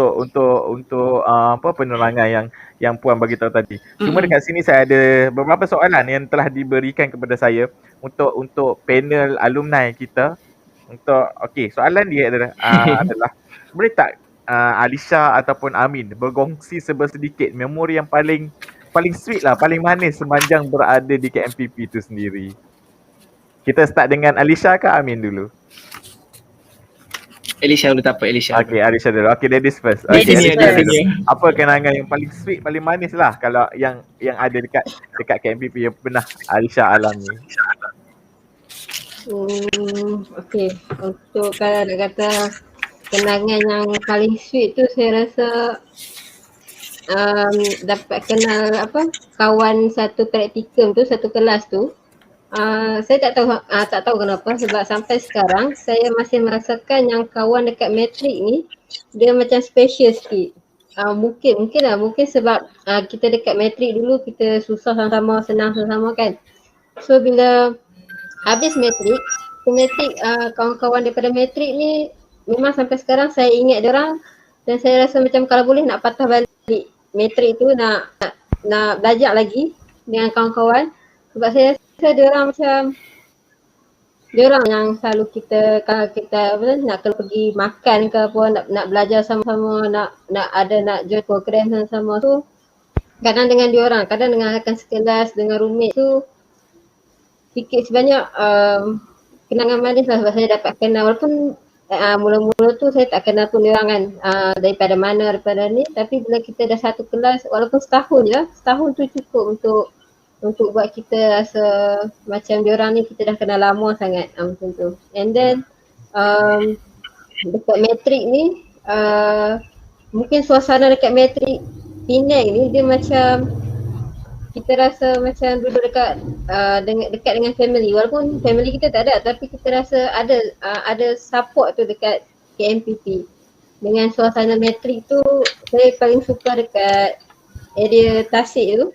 penerangan yang Puan bagi tahu tadi. Cuma dekat sini saya ada beberapa soalan yang telah diberikan kepada saya untuk panel alumni kita. Soalan dia adalah boleh tak Alisha ataupun Amin berkongsi sedikit memori yang paling sweet lah, paling manis sepanjang berada di KMPP itu sendiri. Kita start dengan Alisha ke Amin dulu? Alisha dulu, tak apa, Alisha. Okay, Alisha dulu. Okay, ladies first. Apa kenangan yang paling sweet, paling manis lah kalau yang ada dekat KMPP yang pernah Alisha alami? Okay, untuk kalau nak kata kenangan yang paling sweet tu, saya rasa dapat kenal kawan satu praktikum tu, satu kelas tu. Saya tak tahu kenapa, sebab sampai sekarang saya masih merasakan yang kawan dekat matrik ni dia macam special sikit. Mungkin sebab kita dekat matrik dulu kita susah sama-sama, senang sama-sama kan. So bila habis matrik, kawan-kawan daripada matrik ni memang sampai sekarang saya ingat diorang, dan saya rasa macam kalau boleh nak patah balik matrik tu, nak belajar lagi dengan kawan-kawan, sebab saya rasa diorang yang selalu kita nak pergi makan ke apa, nak belajar sama-sama, nak join program sama-sama tu, kadang dengan diorang, kadang dengan rakan sekelas, dengan roommate tu sikit sebanyak kenangan manis lah, sebab saya dapat kenal, walaupun mula-mula tu saya tak kenal pun dia orang kan, daripada ni, tapi bila kita dah satu kelas, walaupun setahun tu cukup untuk buat kita rasa macam dia orang ni kita dah kenal lama sangat, macam tu. And then dekat matrik ni, mungkin suasana dekat matrik Penang ni dia macam kita rasa macam duduk dekat dengan family, walaupun family kita tak ada, tapi kita rasa ada support tu dekat KMPP. Dengan suasana matrik tu, saya paling suka dekat area Tasik tu.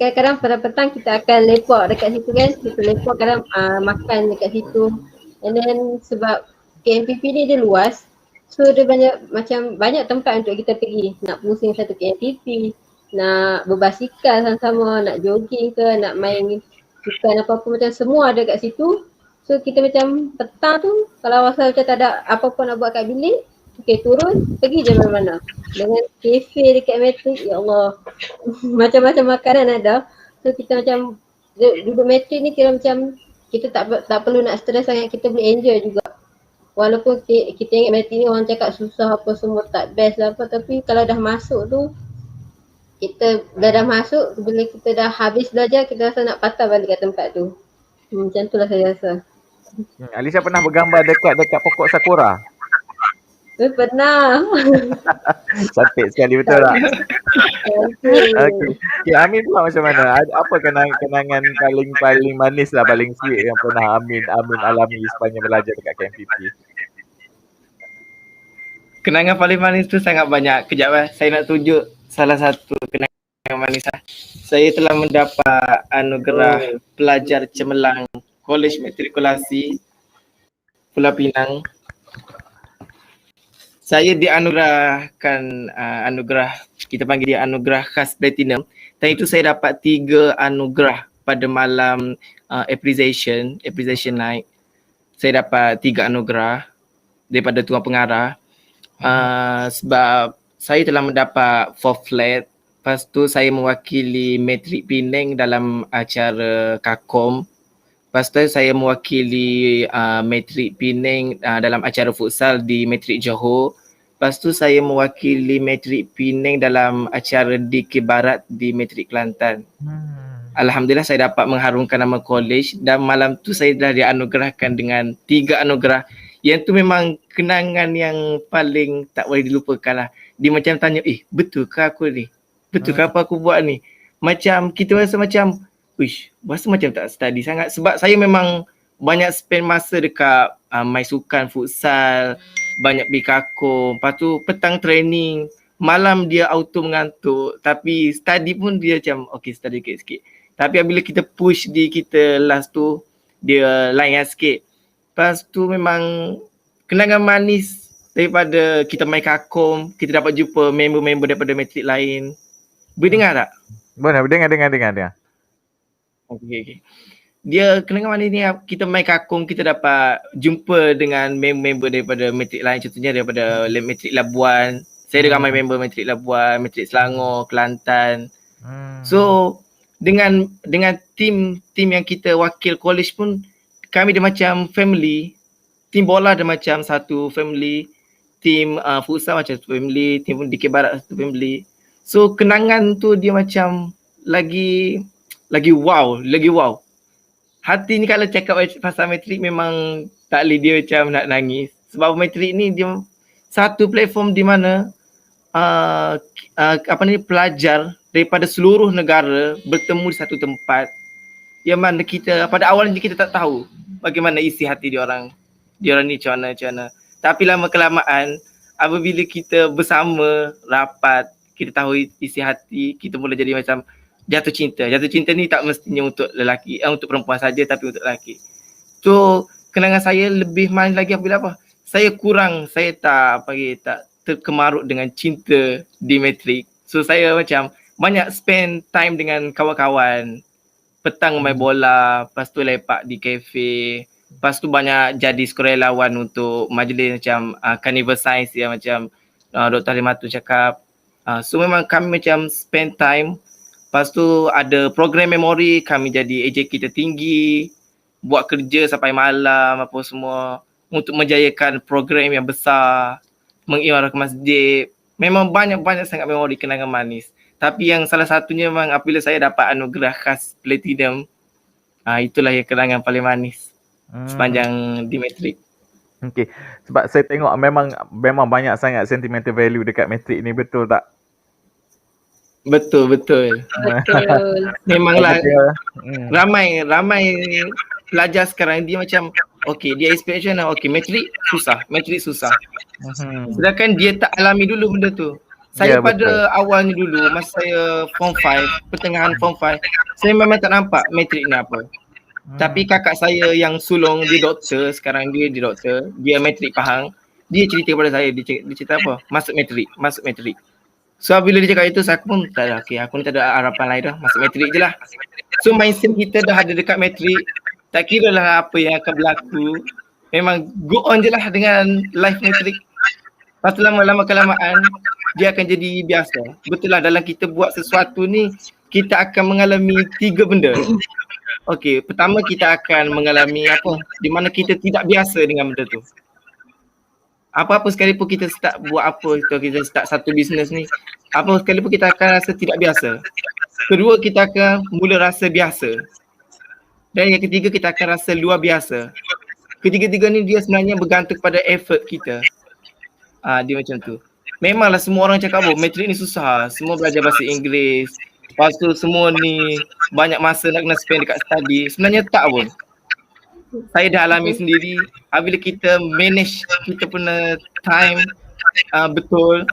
Kadang-kadang pada petang kita akan lepak dekat situ kan, kita lepak kadang makan dekat situ. And then sebab KMPP ni dia luas, so dia banyak tempat untuk kita pergi. Nak pusing satu KMPP, nak berbasikal sama-sama, nak jogging ke, nak main sukan apa-apa, macam semua ada kat situ. So kita macam petang tu kalau rasa macam tak ada apa-apa nak buat kat bilik, okay, turun pergi je mana-mana. Dengan kafe dekat matrik, ya Allah, macam-macam makanan ada. So kita macam duduk matrik ni kira macam kita tak perlu nak stres sangat, kita boleh enjoy juga. Walaupun kita ingat matrik ni orang cakap susah apa semua, tak best lah apa, tapi kalau dah masuk tu, kita dah masuk, bila kita dah habis belajar, kita rasa nak patah balik kat tempat tu. Macam tu lah saya rasa. Alisha pernah bergambar dekat pokok sakura? Pernah. Cantik sekali, betul tak? Okay. Amin pula macam mana? Apa kenangan paling manis lah, paling sweet yang pernah Amin alami sepanjang belajar dekat KMPP? Kenangan paling manis tu sangat banyak. Kejap saya nak tunjuk salah satu kenangan manis lah. Saya telah mendapat anugerah pelajar cemerlang Kolej Matrikulasi Pulau Pinang. Saya dianugerahkan anugerah, kita panggil dia anugerah khas platinum. Dan itu saya dapat 3 anugerah pada malam appreciation night. Saya dapat 3 anugerah daripada Tuan Pengarah. Sebab saya telah mendapat 4 flat. Lepas tu saya mewakili Matrik Penang dalam acara Kakom. Lepas tu saya mewakili Matrik Penang dalam acara futsal di Matrik Johor. Lepas tu saya mewakili Matrik Penang dalam acara DK Barat di Matrik Kelantan. Alhamdulillah saya dapat mengharumkan nama kolej, dan malam tu saya dah dianugerahkan dengan 3 anugerah. Yang tu memang kenangan yang paling tak boleh dilupakan lah. Dia macam tanya, betul ke aku ni? Betul ke apa aku buat ni? Macam kita rasa macam, rasa macam tak study sangat. Sebab saya memang banyak spend masa dekat main sukan, futsal, banyak pergi kakum. Lepas tu petang training, malam dia auto mengantuk. Tapi study pun dia macam, study sikit-sikit. Tapi bila kita push di kita last tu, dia lain sikit. Lepas tu memang kenangan manis daripada kita main kakum, kita dapat jumpa member-member daripada matrik lain. Boleh dengar tak? Boleh, dengar. Okay. Dia kenangan manis ni, kita main kakum, kita dapat jumpa dengan member-member daripada matrik lain. Contohnya daripada matrik Labuan. Saya ada ramai member matrik Labuan, matrik Selangor, Kelantan. So dengan tim yang kita wakil college pun, kami dia macam family. Tim bola dia macam satu family. Tim futsal macam satu family. Tim DK Barat satu family. So kenangan tu dia macam lagi wow. Hati ni kalau cakap pasal matrik memang tak boleh, dia macam nak nangis. Sebab matrik ni dia satu platform di mana pelajar daripada seluruh negara bertemu di satu tempat. Yang mana kita pada awalnya kita tak tahu bagaimana isi hati diorang ni macam mana. Tapi lama kelamaan apabila kita bersama rapat, kita tahu isi hati, kita mula jadi macam jatuh cinta. Jatuh cinta ni tak mestinya untuk lelaki, untuk perempuan saja, tapi untuk lelaki. So kenangan saya lebih main lagi apabila apa? Saya tak terkemarut dengan cinta di matrik. So saya macam banyak spend time dengan kawan-kawan. Petang main bola, lepas tu lepak di kafe. Lepas tu banyak jadi sukarelawan untuk majlis macam Carnival Science yang macam Dr. Halimatu cakap. So memang kami macam spend time. Lepas tu ada program memori, kami jadi AJK kita tinggi, buat kerja sampai malam apa semua. untuk menjayakan program yang besar, mengimarahkan masjid. Memang banyak-banyak sangat memori kenangan manis. Tapi yang salah satunya memang apabila saya dapat anugerah khas platinum, itulah yang kenangan paling manis sepanjang di matrik. Okay. Sebab saya tengok memang banyak sangat sentimental value dekat matrik ni, betul tak? Betul. Betul. Memanglah ramai pelajar sekarang dia macam dia expectation matrik susah. Sedangkan dia tak alami dulu benda tu. Saya pada awalnya dulu masa saya form 5, pertengahan form 5, saya memang tak nampak matrik ni apa. Tapi kakak saya yang sulung, dia doktor, sekarang dia doktor, dia matrik Pahang. Dia cerita kepada saya, dia cerita apa? Masuk matrik. So bila dia cakap itu, saya pun tak ada, aku ni tak ada harapan lain dah, masuk matrik je lah. So mindset kita dah ada dekat matrik, tak kira lah apa yang akan berlaku, memang go on je lah dengan life matrik. Lepas tu lama-lama kelamaan, dia akan jadi biasa. Betul lah, dalam kita buat sesuatu ni, kita akan mengalami 3 benda. Pertama kita akan mengalami di mana kita tidak biasa dengan benda tu. Apa-apa sekalipun kita start buat kita start satu bisnes ni, apa sekalipun kita akan rasa tidak biasa. Kedua, kita akan mula rasa biasa. Dan yang ketiga, kita akan rasa luar biasa. Ketiga-tiga ni dia sebenarnya bergantung pada effort kita. Dia macam tu. Memanglah semua orang cakap matrik ni susah, semua belajar bahasa Inggeris, lepas tu semua ni banyak masa nak kena spend dekat study. Sebenarnya tak pun. Saya dah alami sendiri, apabila kita manage kita punya time betul,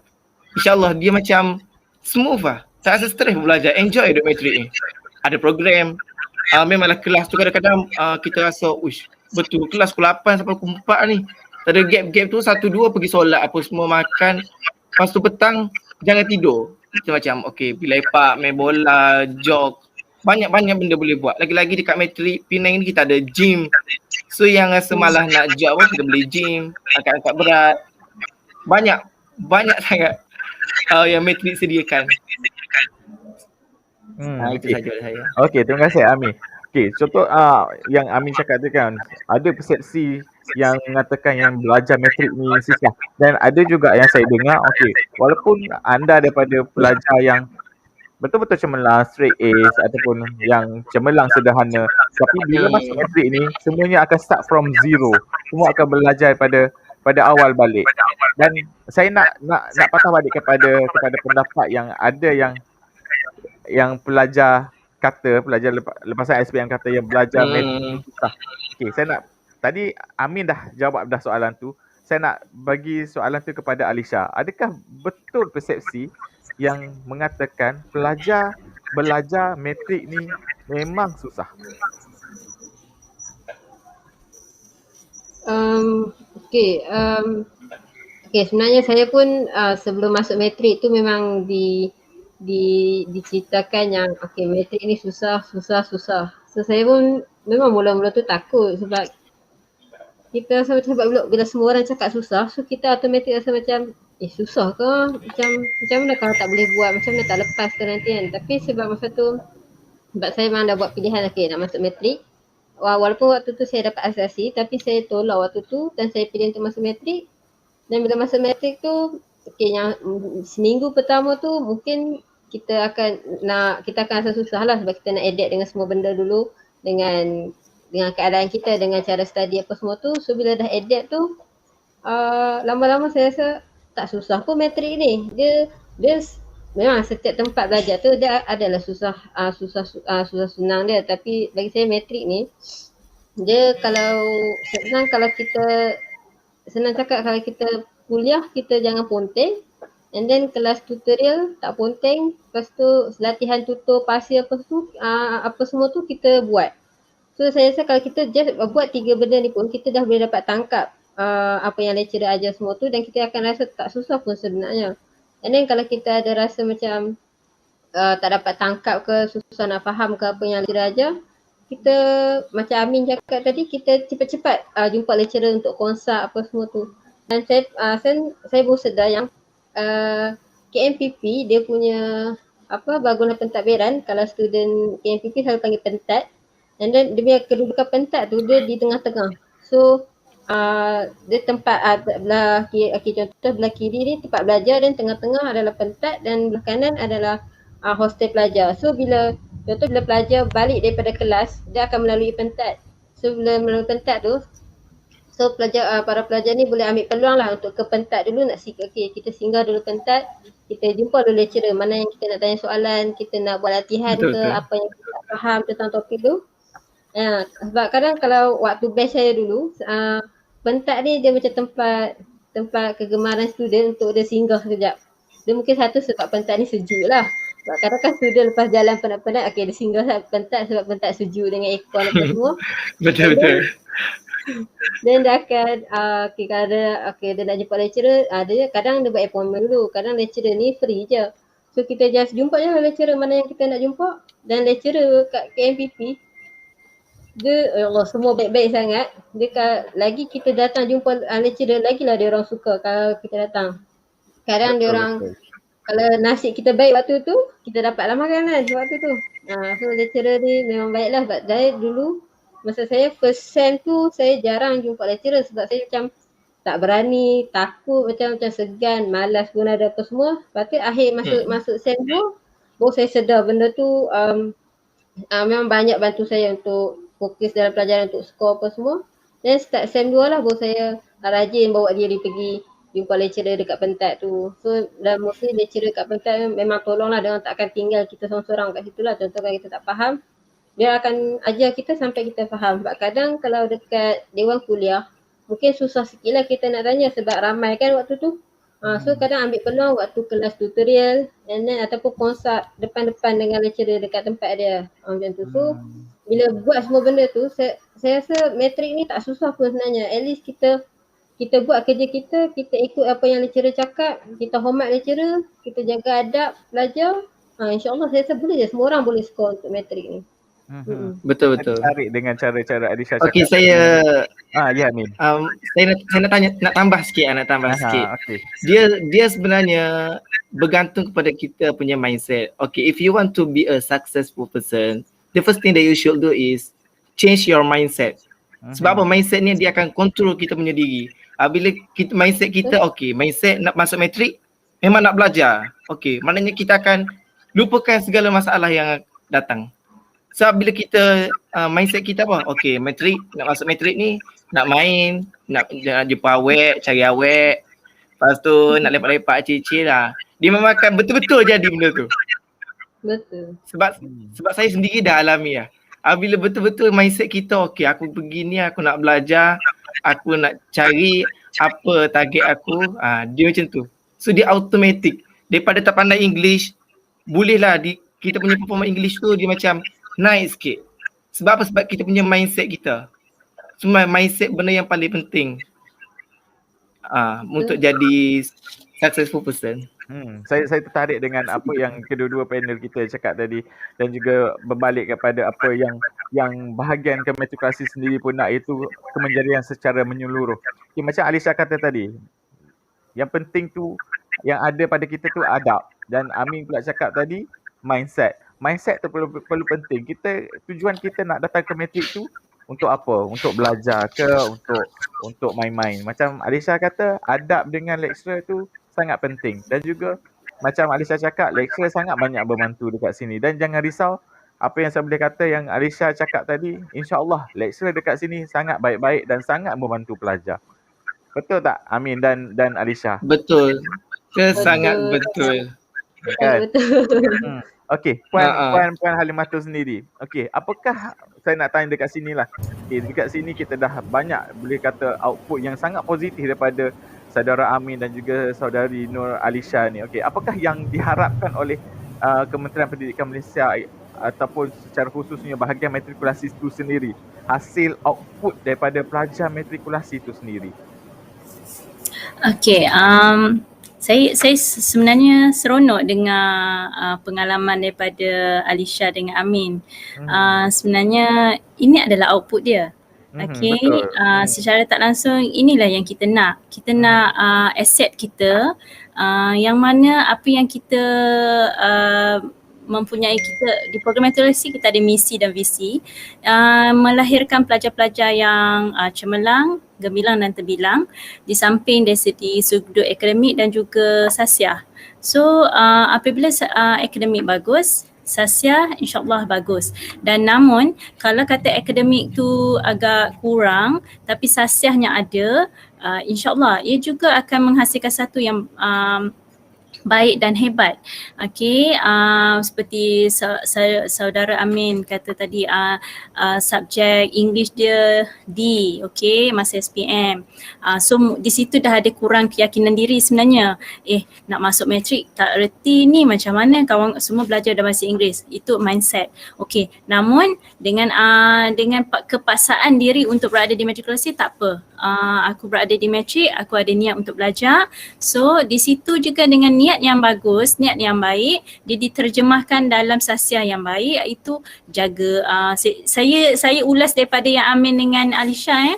insyaAllah dia macam smooth lah. Tak rasa stres belajar, enjoy duduk matrik ni. Ada program, memanglah kelas tu kadang-kadang kita rasa betul kelas pukul 8 sampai pukul 4 ni. Tak ada gap tu 1-2 pergi solat apa semua, makan. Lepas tu petang jangan tidur. Kita macam pergi lepak, main bola, jog. Banyak-banyak benda boleh buat. Lagi-lagi dekat matrik Penang ni kita ada gym. So yang rasa malas nak jog pun kita boleh gym, angkat-angkat berat. Banyak sangat yang matrik sediakan. Itu saja dari saya. Terima kasih Ami. Contoh yang Ami cakap tu kan, ada persepsi yang mengatakan yang belajar matrik ni susah. Dan ada juga yang saya dengar, walaupun anda daripada pelajar yang betul-betul cemerlang, straight A's ataupun yang cemerlang sederhana, tapi bila masuk matrik ni, semuanya akan start from zero. Semua akan belajar pada awal balik. Dan saya nak patah balik kepada pendapat yang ada yang pelajar lepasan SPM kata yang belajar matrik susah. Saya nak, tadi Amin dah jawab dah soalan tu. Saya nak bagi soalan tu kepada Alisha. Adakah betul persepsi yang mengatakan pelajar belajar matrik ni memang susah? Sebenarnya saya pun sebelum masuk matrik tu memang diceritakan yang matrik ni susah. So saya pun memang mula-mula tu takut sebab kita rasa macam bila semua orang cakap susah, so kita automatik rasa macam susah ke? Macam mana kalau tak boleh buat, macam mana tak lepas ke nanti kan. Tapi sebab masa tu, sebab saya memang dah buat pilihan nak masuk matrik. Walaupun waktu tu saya dapat asasi, tapi saya tolak waktu tu dan saya pilih untuk masuk matrik. Dan bila masuk matrik tu, yang seminggu pertama tu mungkin kita akan rasa susah lah sebab kita nak adapt dengan semua benda dulu, dengan keadaan kita, dengan cara study apa semua tu. So bila dah adapt tu, lama-lama saya rasa tak susah pun matrik ni. Dia memang setiap tempat belajar tu dia adalah susah senang dia, tapi bagi saya matrik ni dia senang cakap kalau kita kuliah kita jangan ponteng, and then kelas tutorial tak ponteng, lepas tu latihan tutor pasir apa semua tu kita buat. So saya rasa kalau kita just buat 3 benda ni pun kita dah boleh dapat tangkap apa yang lecturer ajar semua tu, dan kita akan rasa tak susah pun sebenarnya. And then kalau kita ada rasa macam tak dapat tangkap ke, susah nak faham ke apa yang lecturer ajar, kita macam Amin cakap tadi, kita cepat-cepat jumpa lecturer untuk consult apa semua tu. Dan saya pun sedar yang KMPP dia punya bangunan pentadbiran, kalau student KMPP selalu panggil pentat, and then dia punya kedudukan pentat tu dia di tengah-tengah. So dia tempat belah kiri, contoh belah kiri ni tempat belajar dan tengah-tengah adalah pentat dan belah kanan adalah hostel pelajar. So bila pelajar balik daripada kelas, dia akan melalui pentat. So bila melalui pentat tu, so para pelajar ni boleh ambil peluang lah untuk ke pentat dulu nak kita singgah dulu pentat, kita jumpa dulu lecturer mana yang kita nak tanya soalan, kita nak buat latihan Betul, ke betul. apa yang kita tak faham tentang topik tu. Sebab kadang kalau waktu batch saya dulu, pentat ni dia macam tempat kegemaran student untuk dia singgah sekejap. Dia mungkin satu sebab pentat ni sejuk lah. Sebab kadang kan student lepas jalan penat-penat, okay dia singgah pentat sebab pentat sejuk dengan aircon apa semua. Betul, betul. Dan dia akan dia nak jumpa lecturer, dia kadang dia buat appointment dulu. Kadang lecturer ni free je. So kita just jumpa je lecturer mana yang kita nak jumpa. Dan lecturer kat KMPP, dia Allah semua baik-baik sangat. Dia lagi kita datang jumpa lecturer, lagilah dia orang suka kalau kita datang. Kadang dia orang kalau nasib kita baik waktu tu, kita dapatlah makanan waktu tu. So lecturer ni memang baiklah. Sebab saya dulu masa saya first sem tu, saya jarang jumpa lecturer sebab saya macam tak berani, takut, macam segan, malas pun ada apa semua. Lepas tu akhir masuk sem tu, baru saya sedar benda tu memang banyak bantu saya untuk fokus dalam pelajaran, untuk skor apa semua. Dan start sem 2 lah baru saya rajin bawa diri pergi jumpa lecturer dekat pentat tu. So dan mostly lecturer kat pentat memang tolonglah, dia orang tak akan tinggal kita seorang-seorang kat situ lah. Contoh kalau kita tak faham, dia akan ajar kita sampai kita faham. Sebab kadang kalau dekat dewan kuliah, mungkin susah sikit lah kita nak tanya sebab ramai kan waktu tu. So kadang ambil peluang waktu kelas tutorial and then ataupun konsult depan-depan dengan lecturer dekat tempat dia. Macam tu. So bila buat semua benda tu, saya rasa matrik ni tak susah pun sebenarnya. At least kita buat kerja kita ikut apa yang lecturer cakap, kita hormat lecturer, kita jaga adab belajar. InsyaAllah saya rasa boleh je, semua orang boleh skor untuk matrik ni. Betul, betul. Tertarik dengan cara-cara Alisha cakap. Okey, saya ya Amin. saya nak tanya, nak tambah sikit. Okay. Dia sebenarnya bergantung kepada kita punya mindset. Okay, if you want to be a successful person, the first thing that you should do is change your mindset. Sebab apa? Mindset ni dia akan control kita punya diri. Bila mindset kita mindset nak masuk matrik, memang nak belajar. Okay, maknanya kita akan lupakan segala masalah yang datang. Sebab bila kita mindset kita apa? Okay, matrik, nak masuk matrik ni, nak main, nak jumpa awek, cari awek. Lepas tu nak lepak-lepak cicil lah. Dia memang akan betul-betul jadi benda tu. Betul. Sebab saya sendiri dah alami lah. Bila betul-betul mindset kita, okay aku pergi ni, aku nak belajar, aku nak cari apa target aku, dia macam tu. So dia automatic. Daripada tak pandai English, bolehlah kita punya performance English tu dia macam naik sikit. Sebab apa? Sebab kita punya mindset kita. Semua mindset benda yang paling penting untuk jadi successful person. Saya tertarik dengan apa yang kedua-dua panel kita cakap tadi dan juga berbalik kepada apa yang bahagian kemeritokrasi sendiri pun nak, itu kemenjadian secara menyeluruh. Okay, macam Alisha kata tadi, yang penting tu yang ada pada kita tu adab, dan Amin pula cakap tadi mindset. Mindset tu perlu penting. Tujuan kita nak datang ke matrik tu untuk apa? Untuk belajar ke untuk main-main. Macam Alisha kata, adab dengan lecturer tu sangat penting. Dan juga macam Alisha cakap, lecturer sangat banyak membantu dekat sini. Dan jangan risau, apa yang saya boleh kata yang Alisha cakap tadi, insya-Allah lecturer dekat sini sangat baik-baik dan sangat membantu pelajar. Betul tak Amin dan Alisha? Betul. Sangat betul. Kan? Betul. Okey, Puan Halimatul sendiri. Okey, apakah saya nak tanya dekat sini lah. Okey, dekat sini kita dah banyak boleh kata output yang sangat positif daripada saudara Amin dan juga saudari Nur Alisha ni. Okey, apakah yang diharapkan oleh Kementerian Pendidikan Malaysia ataupun secara khususnya bahagian matrikulasi itu sendiri, hasil output daripada pelajar matrikulasi itu sendiri? Okey, saya sebenarnya seronok dengan pengalaman daripada Alisha dengan Amin. Sebenarnya ini adalah output dia. Okey, secara tak langsung inilah yang kita nak. Kita nak aset kita yang mana apa yang kita mempunyai, kita di program matrikulasi kita ada misi dan visi melahirkan pelajar-pelajar yang cemerlang, gemilang dan terbilang, di samping dari segi sudut akademik dan juga sasiah. So apabila akademik bagus, sasiah insyaAllah bagus. Dan namun kalau kata akademik tu agak kurang tapi sasiahnya ada, insyaAllah ia juga akan menghasilkan satu yang baik dan hebat. Okey, seperti saudara Amin kata tadi, subjek English dia D, okey, masa SPM. So di situ dah ada kurang keyakinan diri sebenarnya. Nak masuk matrik tak reti ni macam mana, kawan semua belajar dalam bahasa Inggeris. Itu mindset. Okey, namun dengan kepaksaan diri untuk berada di matrikulasi tak apa. Aku berada di matrik, aku ada niat untuk belajar. So di situ juga dengan niat yang bagus, niat yang baik, dia diterjemahkan dalam sasiah yang baik, iaitu jaga, saya ulas daripada yang Amin dengan Alisha,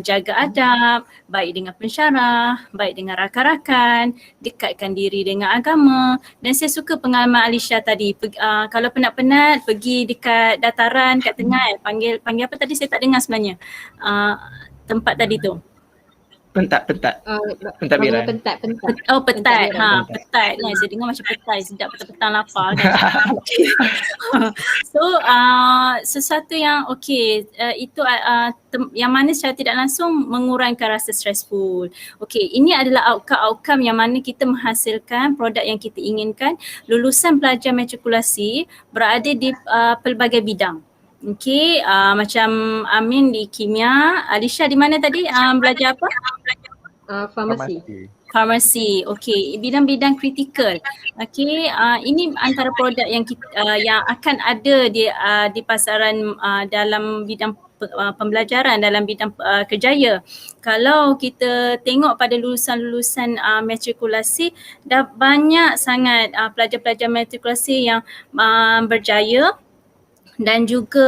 jaga adab, baik dengan pensyarah, baik dengan rakan-rakan, dekatkan diri dengan agama. Dan saya suka pengalaman Alisha tadi, kalau penat-penat pergi dekat dataran kat tengah, panggil apa tadi, saya tak dengar sebenarnya tempat tadi tu. Pentat Pentadbiran. Oh, petat. Petat kan. Saya dengar macam petai, sedap petang-petang lapar kan. So sesuatu yang okey, itu yang mana secara tidak langsung mengurangkan rasa stressful. Okey, ini adalah outcome yang mana kita menghasilkan produk yang kita inginkan. Lulusan pelajar matrikulasi berada di pelbagai bidang. Okey, macam Amin di kimia, Alisha di mana tadi belajar apa? Farmasi. Okey, bidang-bidang kritikal. Okey, ini antara produk yang yang akan ada di pasaran dalam bidang pembelajaran, dalam bidang kerjaya. Kalau kita tengok pada lulusan-lulusan matrikulasi, dah banyak sangat pelajar-pelajar matrikulasi yang berjaya dan juga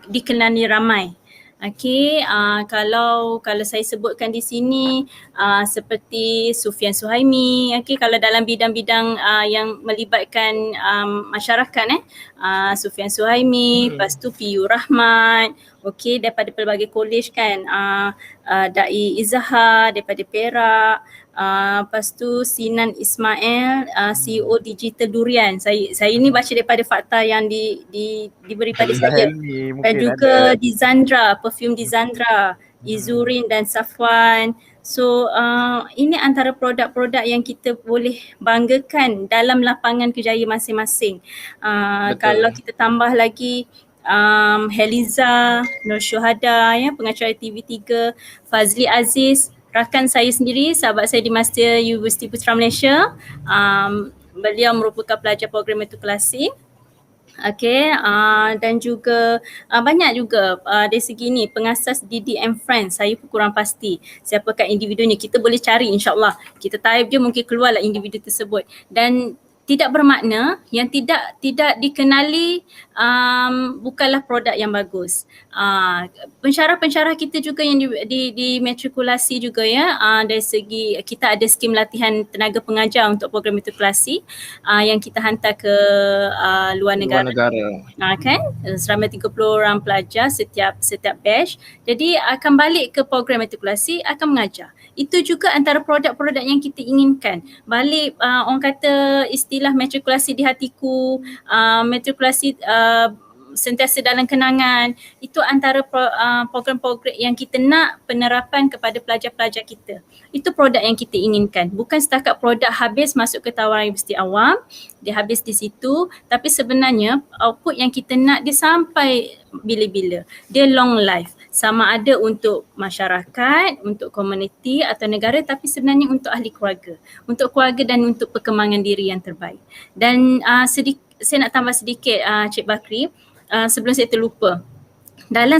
dikenali ramai. Okey, kalau saya sebutkan di sini seperti Sufian Suhaimi, okey, kalau dalam bidang-bidang yang melibatkan masyarakat, Sufian Suhaimi, lepas tu Piyu Rahmat, okey, daripada pelbagai kolej kan, Dai Izhar daripada Perak, lepas tu Sinan Ismail, CEO Digital Durian. Saya ni baca daripada fakta yang diberi pada saya. Dan juga Dizandra, perfume Dizandra, Izurin dan Safwan. So ini antara produk-produk yang kita boleh banggakan dalam lapangan kerjaya masing-masing. Kalau kita tambah lagi Heliza, Nur Syuhada, pengacara TV3, Fazli Aziz, rakan saya sendiri, sahabat saya di Master Universiti Putra Malaysia. Beliau merupakan pelajar program matrikulasi. Okey, dan juga banyak juga dari segi ni pengasas DDM Friends. Saya pun kurang pasti siapakah individunya. Kita boleh cari insyaAllah. Kita type je mungkin keluarlah individu tersebut. Dan tidak bermakna yang tidak dikenali bukanlah produk yang bagus. Pensyarah-pensyarah kita juga yang di matrikulasi juga dari segi kita ada skim latihan tenaga pengajar untuk program matrikulasi yang kita hantar ke luar negara. Kan? Seramai 30 orang pelajar setiap batch. Jadi akan balik ke program matrikulasi, akan mengajar. Itu juga antara produk-produk yang kita inginkan. Balik orang kata istilah matrikulasi di hatiku, matrikulasi sentiasa dalam kenangan. Itu antara program-program yang kita nak penerapan kepada pelajar-pelajar kita. Itu produk yang kita inginkan. Bukan setakat produk habis masuk ke tawaran universiti awam, dia habis di situ, tapi sebenarnya output yang kita nak dia sampai bila-bila. Dia long life. Sama ada untuk masyarakat, untuk komuniti atau negara, tapi sebenarnya untuk ahli keluarga. Untuk keluarga dan untuk perkembangan diri yang terbaik. Dan saya nak tambah sedikit Cik Bakri, sebelum saya terlupa. Dalam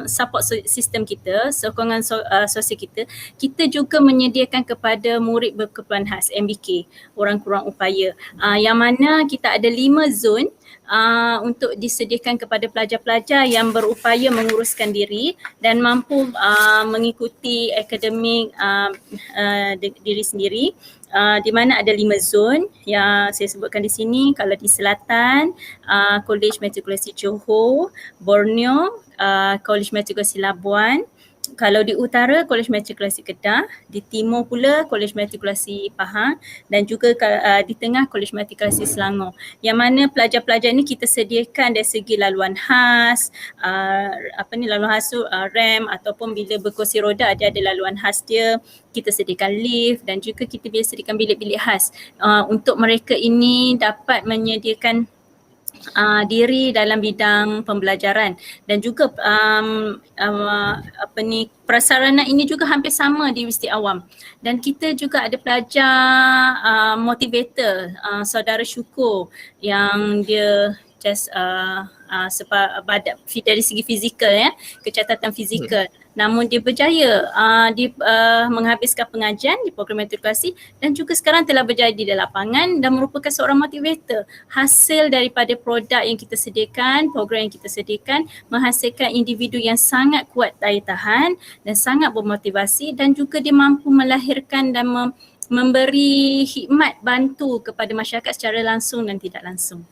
support sistem kita, sokongan sosial kita juga menyediakan kepada murid berkeperluan khas MBK, orang kurang upaya, yang mana kita ada 5 zon untuk disediakan kepada pelajar-pelajar yang berupaya menguruskan diri dan mampu mengikuti akademik diri sendiri. di mana ada 5 zon yang saya sebutkan di sini. Kalau di selatan, College Matrikulasi Johor, Borneo, College Matrikulasi Labuan. Kalau di utara, Kolej Matrikulasi Kedah, di timur pula Kolej Matrikulasi Pahang dan juga di tengah Kolej Matrikulasi Selangor. Yang mana pelajar-pelajar ni kita sediakan dari segi laluan khas, laluan khas tu RAM ataupun bila berkursi roda ada laluan khas dia. Kita sediakan lift dan juga kita biasa sediakan bilik-bilik khas untuk mereka ini dapat menyediakan diri dalam bidang pembelajaran dan juga prasarana ini juga hampir sama di Wisti Awam. Dan kita juga ada pelajar motivator, saudara Syukur yang dia just dari segi fizikal kecacatan fizikal. Namun dia berjaya menghabiskan pengajian di program matrikulasi dan juga sekarang telah berjaya di lapangan dan merupakan seorang motivator. Hasil daripada produk yang kita sediakan, program yang kita sediakan menghasilkan individu yang sangat kuat daya tahan dan sangat bermotivasi dan juga dia mampu melahirkan dan memberi khidmat bantu kepada masyarakat secara langsung dan tidak langsung.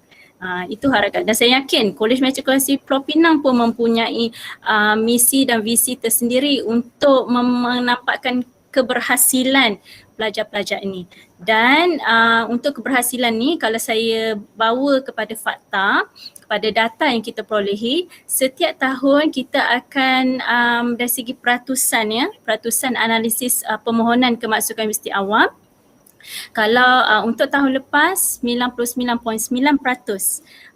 Itu harapan dan saya yakin Kolej Matrikulasi Pulau Pinang pun mempunyai misi dan visi tersendiri untuk menampakkan keberhasilan pelajar-pelajar ini. Dan untuk keberhasilan ni kalau saya bawa kepada fakta, kepada data yang kita perolehi, setiap tahun kita akan dari segi peratusan analisis permohonan kemasukan Wisti Awam. Kalau untuk tahun lepas 99.9%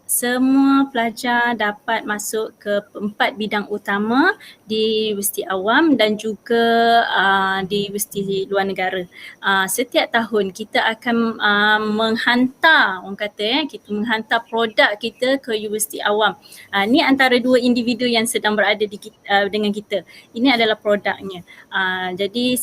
semua pelajar dapat masuk ke 4 bidang utama di Wisti Awam dan juga di Wisti luar negara. Setiap tahun kita akan menghantar, kita menghantar produk kita ke Wisti Awam. Ni antara 2 individu yang sedang berada dengan kita. Ini adalah produknya. Jadi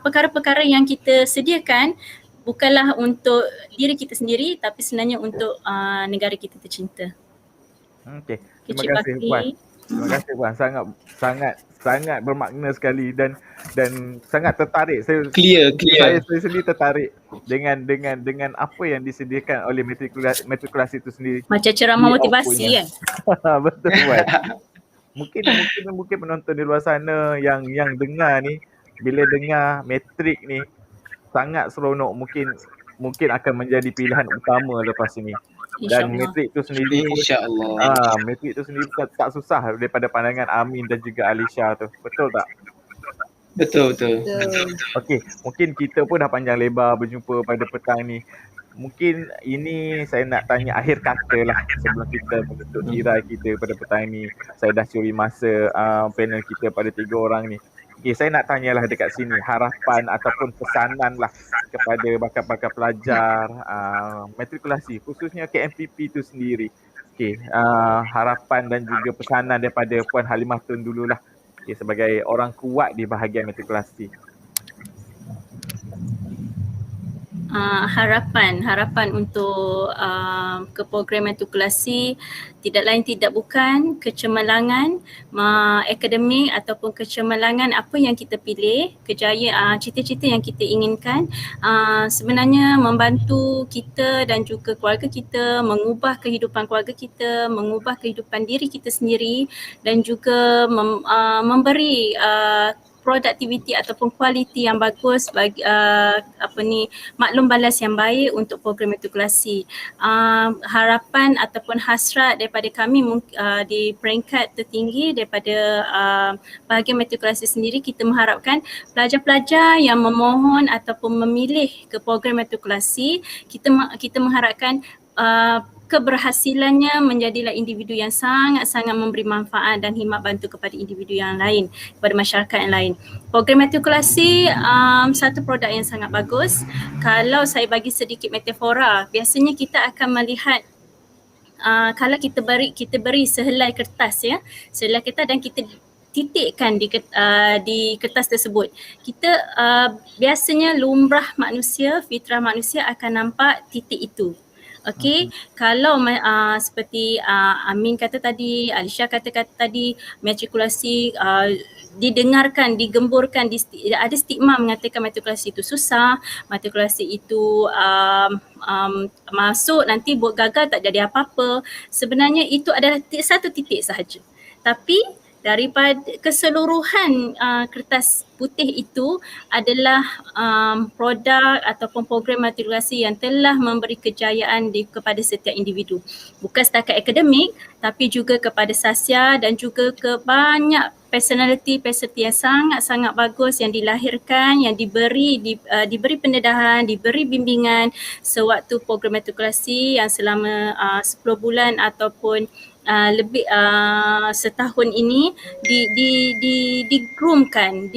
perkara-perkara yang kita sediakan bukanlah untuk diri kita sendiri tapi sebenarnya untuk negara kita tercinta. Okey. Terima kasih Puan. Terima kasih Puan. Sangat bermakna sekali dan sangat tertarik. Saya sendiri tertarik dengan apa yang disediakan oleh matrikulasi itu sendiri. Macam ceramah motivasi kan? Betul Puan. Mungkin penonton di luar sana yang dengar ni bila dengar matrik ni sangat seronok, mungkin akan menjadi pilihan utama lepas ini. Dan matrik tu sendiri matrik tu sendiri tak susah daripada pandangan Amin dan juga Alisha tu. Betul tak? Betul. Okey, mungkin kita pun dah panjang lebar berjumpa pada petang ni. Mungkin ini saya nak tanya akhir kata lah sebelum kita menutup tirai kita pada petang ni. Saya dah curi masa panel kita pada 3 orang ni. Okay, saya nak tanyalah dekat sini harapan ataupun pesanan lah kepada bakal-bakal pelajar matrikulasi khususnya KMPP itu sendiri. Okay, harapan dan juga pesanan daripada Puan Halimah Tun dululah sebagai orang kuat di bahagian matrikulasi. Harapan untuk ke program matrikulasi tidak lain tidak bukan kecemerlangan akademik ataupun kecemerlangan apa yang kita pilih, kejayaan cita-cita yang kita inginkan sebenarnya membantu kita dan juga keluarga kita mengubah kehidupan keluarga kita, mengubah kehidupan diri kita sendiri dan juga memberi produktiviti ataupun kualiti yang bagus bagi maklum balas yang baik untuk program matrikulasi. Harapan ataupun hasrat daripada kami di peringkat tertinggi daripada bahagian matrikulasi sendiri, kita mengharapkan pelajar-pelajar yang memohon ataupun memilih ke program matrikulasi, kita mengharapkan keberhasilannya menjadilah individu yang sangat-sangat memberi manfaat dan khidmat bantu kepada individu yang lain, kepada masyarakat yang lain. Program matrikulasi satu produk yang sangat bagus. Kalau saya bagi sedikit metafora, biasanya kita akan melihat kalau kita beri sehelai kertas dan kita titikkan di kertas tersebut. Kita biasanya lumrah manusia, fitrah manusia akan nampak titik itu. Okey, kalau seperti Amin kata tadi, Alisha kata tadi, matrikulasi didengarkan, digemburkan, ada stigma mengatakan matrikulasi itu susah, matrikulasi itu masuk nanti buat gagal tak jadi apa-apa. Sebenarnya itu adalah satu titik sahaja. Tapi daripada keseluruhan kertas putih itu adalah produk ataupun program matrikulasi yang telah memberi kejayaan kepada setiap individu. Bukan setakat akademik tapi juga kepada sasya dan juga ke banyak personality yang sangat-sangat bagus yang dilahirkan, yang diberi pendedahan, diberi bimbingan sewaktu program matrikulasi yang selama 10 bulan ataupun lebih setahun ini digroomkan,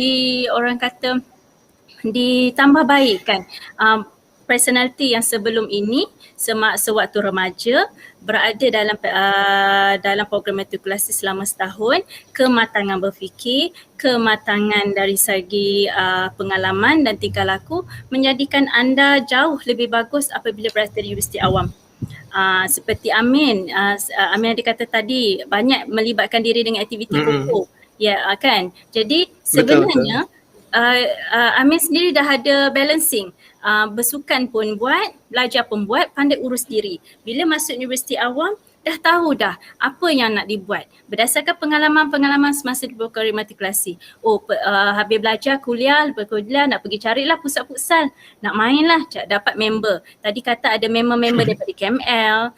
orang kata ditambah baikkan personality yang sebelum ini sewaktu remaja berada dalam program matrikulasi selama setahun, kematangan berfikir, kematangan dari segi pengalaman dan tingkah laku menjadikan anda jauh lebih bagus apabila berada di universiti awam. Seperti Amin ada kata tadi banyak melibatkan diri dengan aktiviti pokok. Ya kan. Jadi sebenarnya Amin sendiri dah ada balancing. Bersukan pun buat, belajar pun buat, pandai urus diri. Bila masuk universiti awam, dah tahu dah apa yang nak dibuat. Berdasarkan pengalaman-pengalaman semasa di program matrikulasi. Habis belajar kuliah, lepas kuliah nak pergi carilah pusat-pusat. Nak mainlah, dapat member. Tadi kata ada member-member daripada KML,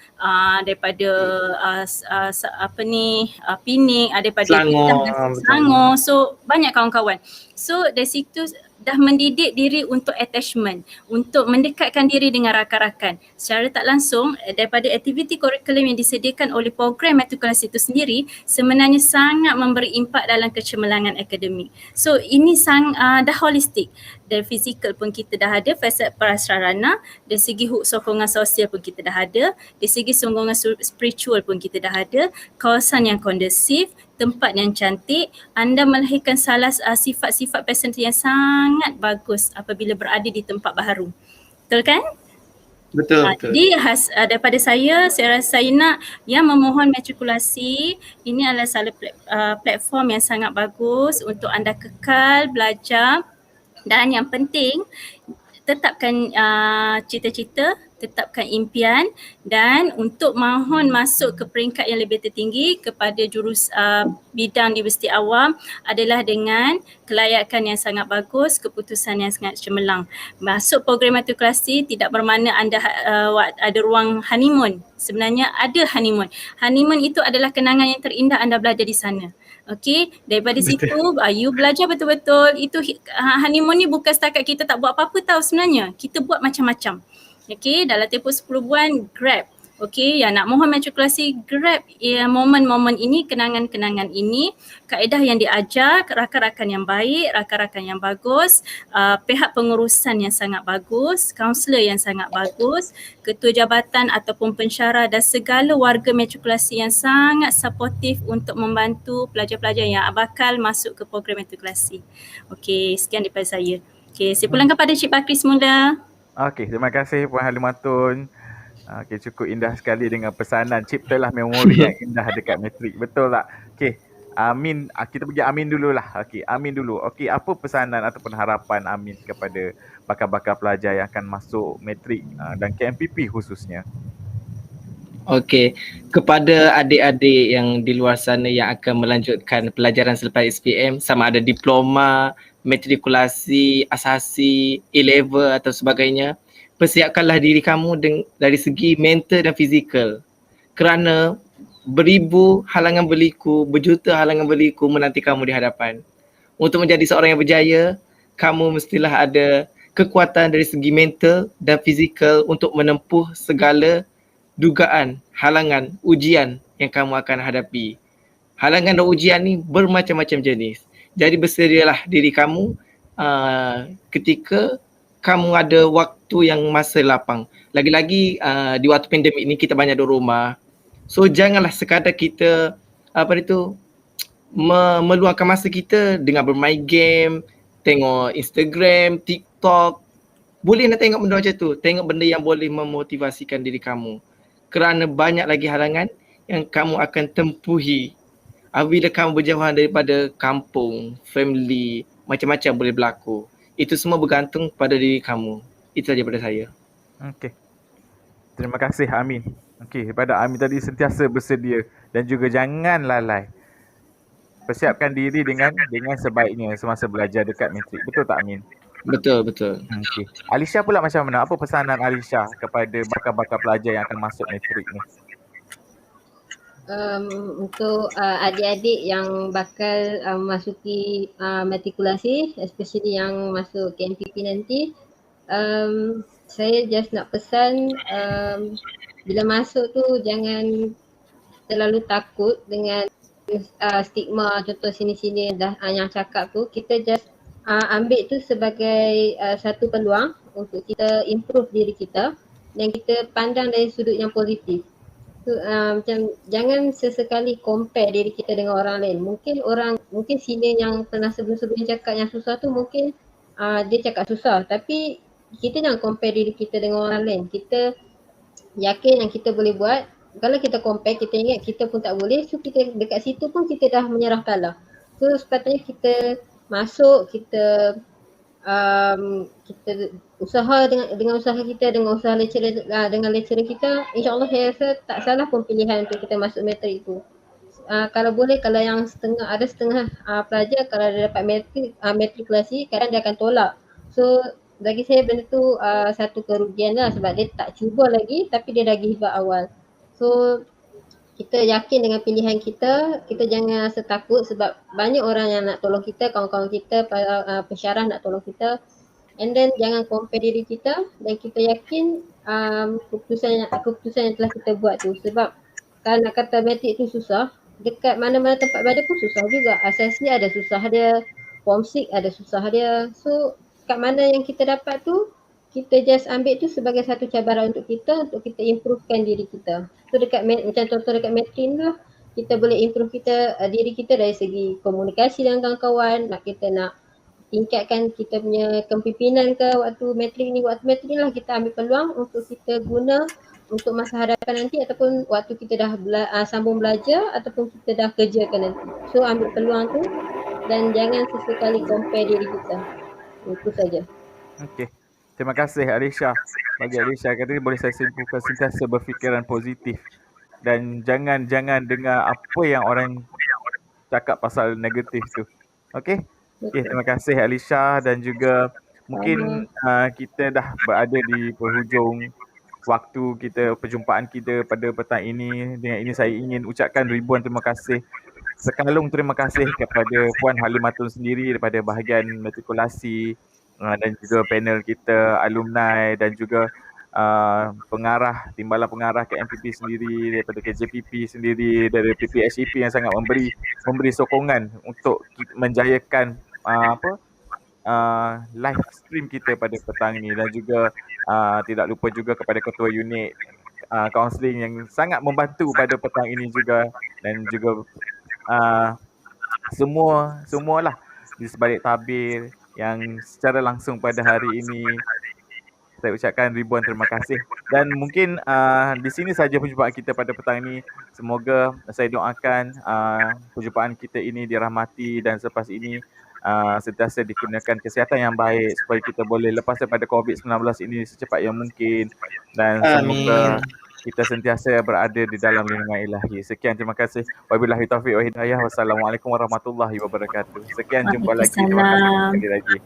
daripada Pinik, daripada Selangor. So banyak kawan-kawan. So dari situ dah mendidik diri untuk attachment, untuk mendekatkan diri dengan rakan-rakan. Secara tak langsung daripada aktiviti kurikulum yang disediakan oleh program matrikulasi itu sendiri sebenarnya sangat memberi impak dalam kecemerlangan akademik. So ini dah holistik. Dari fizikal pun kita dah ada, fasilitas prasarana, dari segi sokongan sosial pun kita dah ada, dari segi sokongan spiritual pun kita dah ada, kawasan yang kondusif, tempat yang cantik, anda melahirkan sifat-sifat personality yang sangat bagus apabila berada di tempat baharu. Betul kan? Betul. Jadi daripada saya rasa saya nak yang memohon matrikulasi, ini adalah salah platform yang sangat bagus untuk anda kekal belajar. Dan yang penting, tetapkan cita-cita, tetapkan impian dan untuk mohon masuk ke peringkat yang lebih tertinggi kepada jurus bidang di universiti awam adalah dengan kelayakan yang sangat bagus, keputusan yang sangat cemerlang. Masuk program matrikulasi tidak bermakna anda ada ruang honeymoon. Sebenarnya ada honeymoon. Honeymoon itu adalah kenangan yang terindah anda belajar di sana. Okey, daripada situ you belajar betul-betul. Itu honeymoon ni bukan setakat kita tak buat apa-apa tau sebenarnya. Kita buat macam-macam. Okey, dalam tempoh 10 bulan grab. Okey, yang nak mohon matrikulasi grab momen-momen ini, kenangan-kenangan ini, kaedah yang diajar, rakan-rakan yang baik, rakan-rakan yang bagus, pihak pengurusan yang sangat bagus, kaunselor yang sangat bagus, ketua jabatan ataupun pensyarah dan segala warga matrikulasi yang sangat suportif untuk membantu pelajar-pelajar yang bakal masuk ke program matrikulasi. Okey, sekian daripada saya. Okey, saya pulangkan pada Cik Bakri semula. Okey, terima kasih Puan Halimatun. Okey, cukup indah sekali dengan pesanan ciptalah memori yang indah dekat matrik. Betul tak? Okey, Amin, kita pergi Amin dululah. Okey, Amin dulu. Okey, apa pesanan ataupun harapan Amin kepada bakal-bakal pelajar yang akan masuk matrik dan KMPP khususnya? Okey, kepada adik-adik yang di luar sana yang akan melanjutkan pelajaran selepas SPM, sama ada diploma, matrikulasi, asasi, A-level atau sebagainya, persiapkanlah diri kamu dari segi mental dan fizikal. Kerana beribu halangan berliku, berjuta halangan berliku menanti kamu di hadapan. Untuk menjadi seorang yang berjaya, kamu mestilah ada kekuatan dari segi mental dan fizikal untuk menempuh segala dugaan, halangan, ujian yang kamu akan hadapi. Halangan dan ujian ni bermacam-macam jenis. Jadi bersedialah diri kamu ketika kamu ada waktu yang masa lapang. Lagi-lagi di waktu pandemik ni kita banyak duduk rumah. So janganlah sekadar kita meluangkan masa kita dengan bermain game, tengok Instagram, TikTok. Boleh nak tengok benda macam tu. Tengok benda yang boleh memotivasikan diri kamu. Kerana banyak lagi halangan yang kamu akan tempuhi. Bila kamu berjauhan daripada kampung, family, macam-macam boleh berlaku. Itu semua bergantung pada diri kamu. Itu saja pada saya. Okey. Terima kasih Amin. Okey, daripada Amin tadi sentiasa bersedia dan juga jangan lalai. Persiapkan diri dengan sebaiknya semasa belajar dekat matrik. Betul tak Amin? Betul, betul. Okey. Alisha pula macam mana? Apa pesanan Alisha kepada bakal-bakal pelajar yang akan masuk matrik ni? Untuk adik-adik yang bakal masuki matrikulasi, especially yang masuk KMPP nanti, saya just nak pesan bila masuk tu jangan terlalu takut dengan stigma contoh sini-sini dah yang cakap tu. Kita just ambil tu sebagai satu peluang untuk kita improve diri kita dan kita pandang dari sudut yang positif. So, macam jangan sesekali compare diri kita dengan orang lain. Mungkin senior yang pernah sebelum-sebelum cakap yang susah tu mungkin dia cakap susah, tapi kita jangan compare diri kita dengan orang lain. Kita yakin yang kita boleh buat. Kalau kita compare, kita ingat kita pun tak boleh, so kita dekat situ pun kita dah menyerah kalah. So sepatutnya kita masuk, kita usaha dengan usaha kita, dengan usaha lecturer, dengan lecturer kita, insyaAllah saya rasa tak salah pun pilihan untuk kita masuk matrik itu. Kalau boleh, kalau yang ada setengah pelajar kalau dia dapat matrikulasi, kadang dia akan tolak. So bagi saya benda tu satu kerugian lah sebab dia tak cuba lagi tapi dia dah give up awal. So kita yakin dengan pilihan kita, kita jangan rasa takut sebab banyak orang yang nak tolong kita, kawan-kawan kita, pensyarah nak tolong kita. And then jangan compare diri kita dan kita yakin keputusan yang telah kita buat tu. Sebab kalau nak kata matrik tu susah, dekat mana-mana tempat belajar pun susah juga. Asasi ada susah dia, form 6 ada susah dia. So kat mana yang kita dapat tu, kita just ambil tu sebagai satu cabaran untuk kita improvekan diri kita. So macam contoh dekat matrik tu, kita boleh improve diri kita dari segi komunikasi dengan kawan-kawan, kita nak tingkatkan kita punya kepimpinan ke waktu matrik ni lah kita ambil peluang untuk kita guna untuk masa hadapan nanti ataupun waktu kita dah sambung belajar ataupun kita dah kerjakan nanti. So ambil peluang tu dan jangan sesekali compare diri kita. Itu saja. Okey. Terima kasih Alisha. Bagi Alisha kata boleh saya simpulkan sentiasa berfikiran positif dan jangan dengar apa yang orang cakap pasal negatif tu. Okey. Okey, terima kasih Alisha dan juga mungkin kita dah berada di penghujung waktu kita, perjumpaan kita pada petang ini. Dengan ini saya ingin ucapkan ribuan terima kasih, sekalung terima kasih kepada Puan Halimatun sendiri daripada bahagian matrikulasi dan juga panel kita, alumni dan juga pengarah, timbalan pengarah KMPP sendiri, daripada KJPP sendiri, dari PPHEP yang sangat memberi sokongan untuk menjayakan live stream kita pada petang ini dan juga tidak lupa juga kepada ketua unit kaunseling yang sangat membantu pada petang ini juga dan juga semualah di sebalik tabir yang secara langsung pada hari ini. Saya ucapkan ribuan terima kasih dan mungkin di sini saja perjumpaan kita pada petang ini. Semoga saya doakan perjumpaan kita ini dirahmati dan selepas ini sentiasa dikurniakan kesihatan yang baik supaya kita boleh lepas daripada COVID-19 ini secepat yang mungkin dan semoga kita sentiasa berada di dalam lindungan ilahi. Sekian, terima kasih. Wabillahi taufiq wa hidayah. Wassalamualaikum warahmatullahi wabarakatuh. Sekian, jumpa lagi. Terima kasih sekali lagi.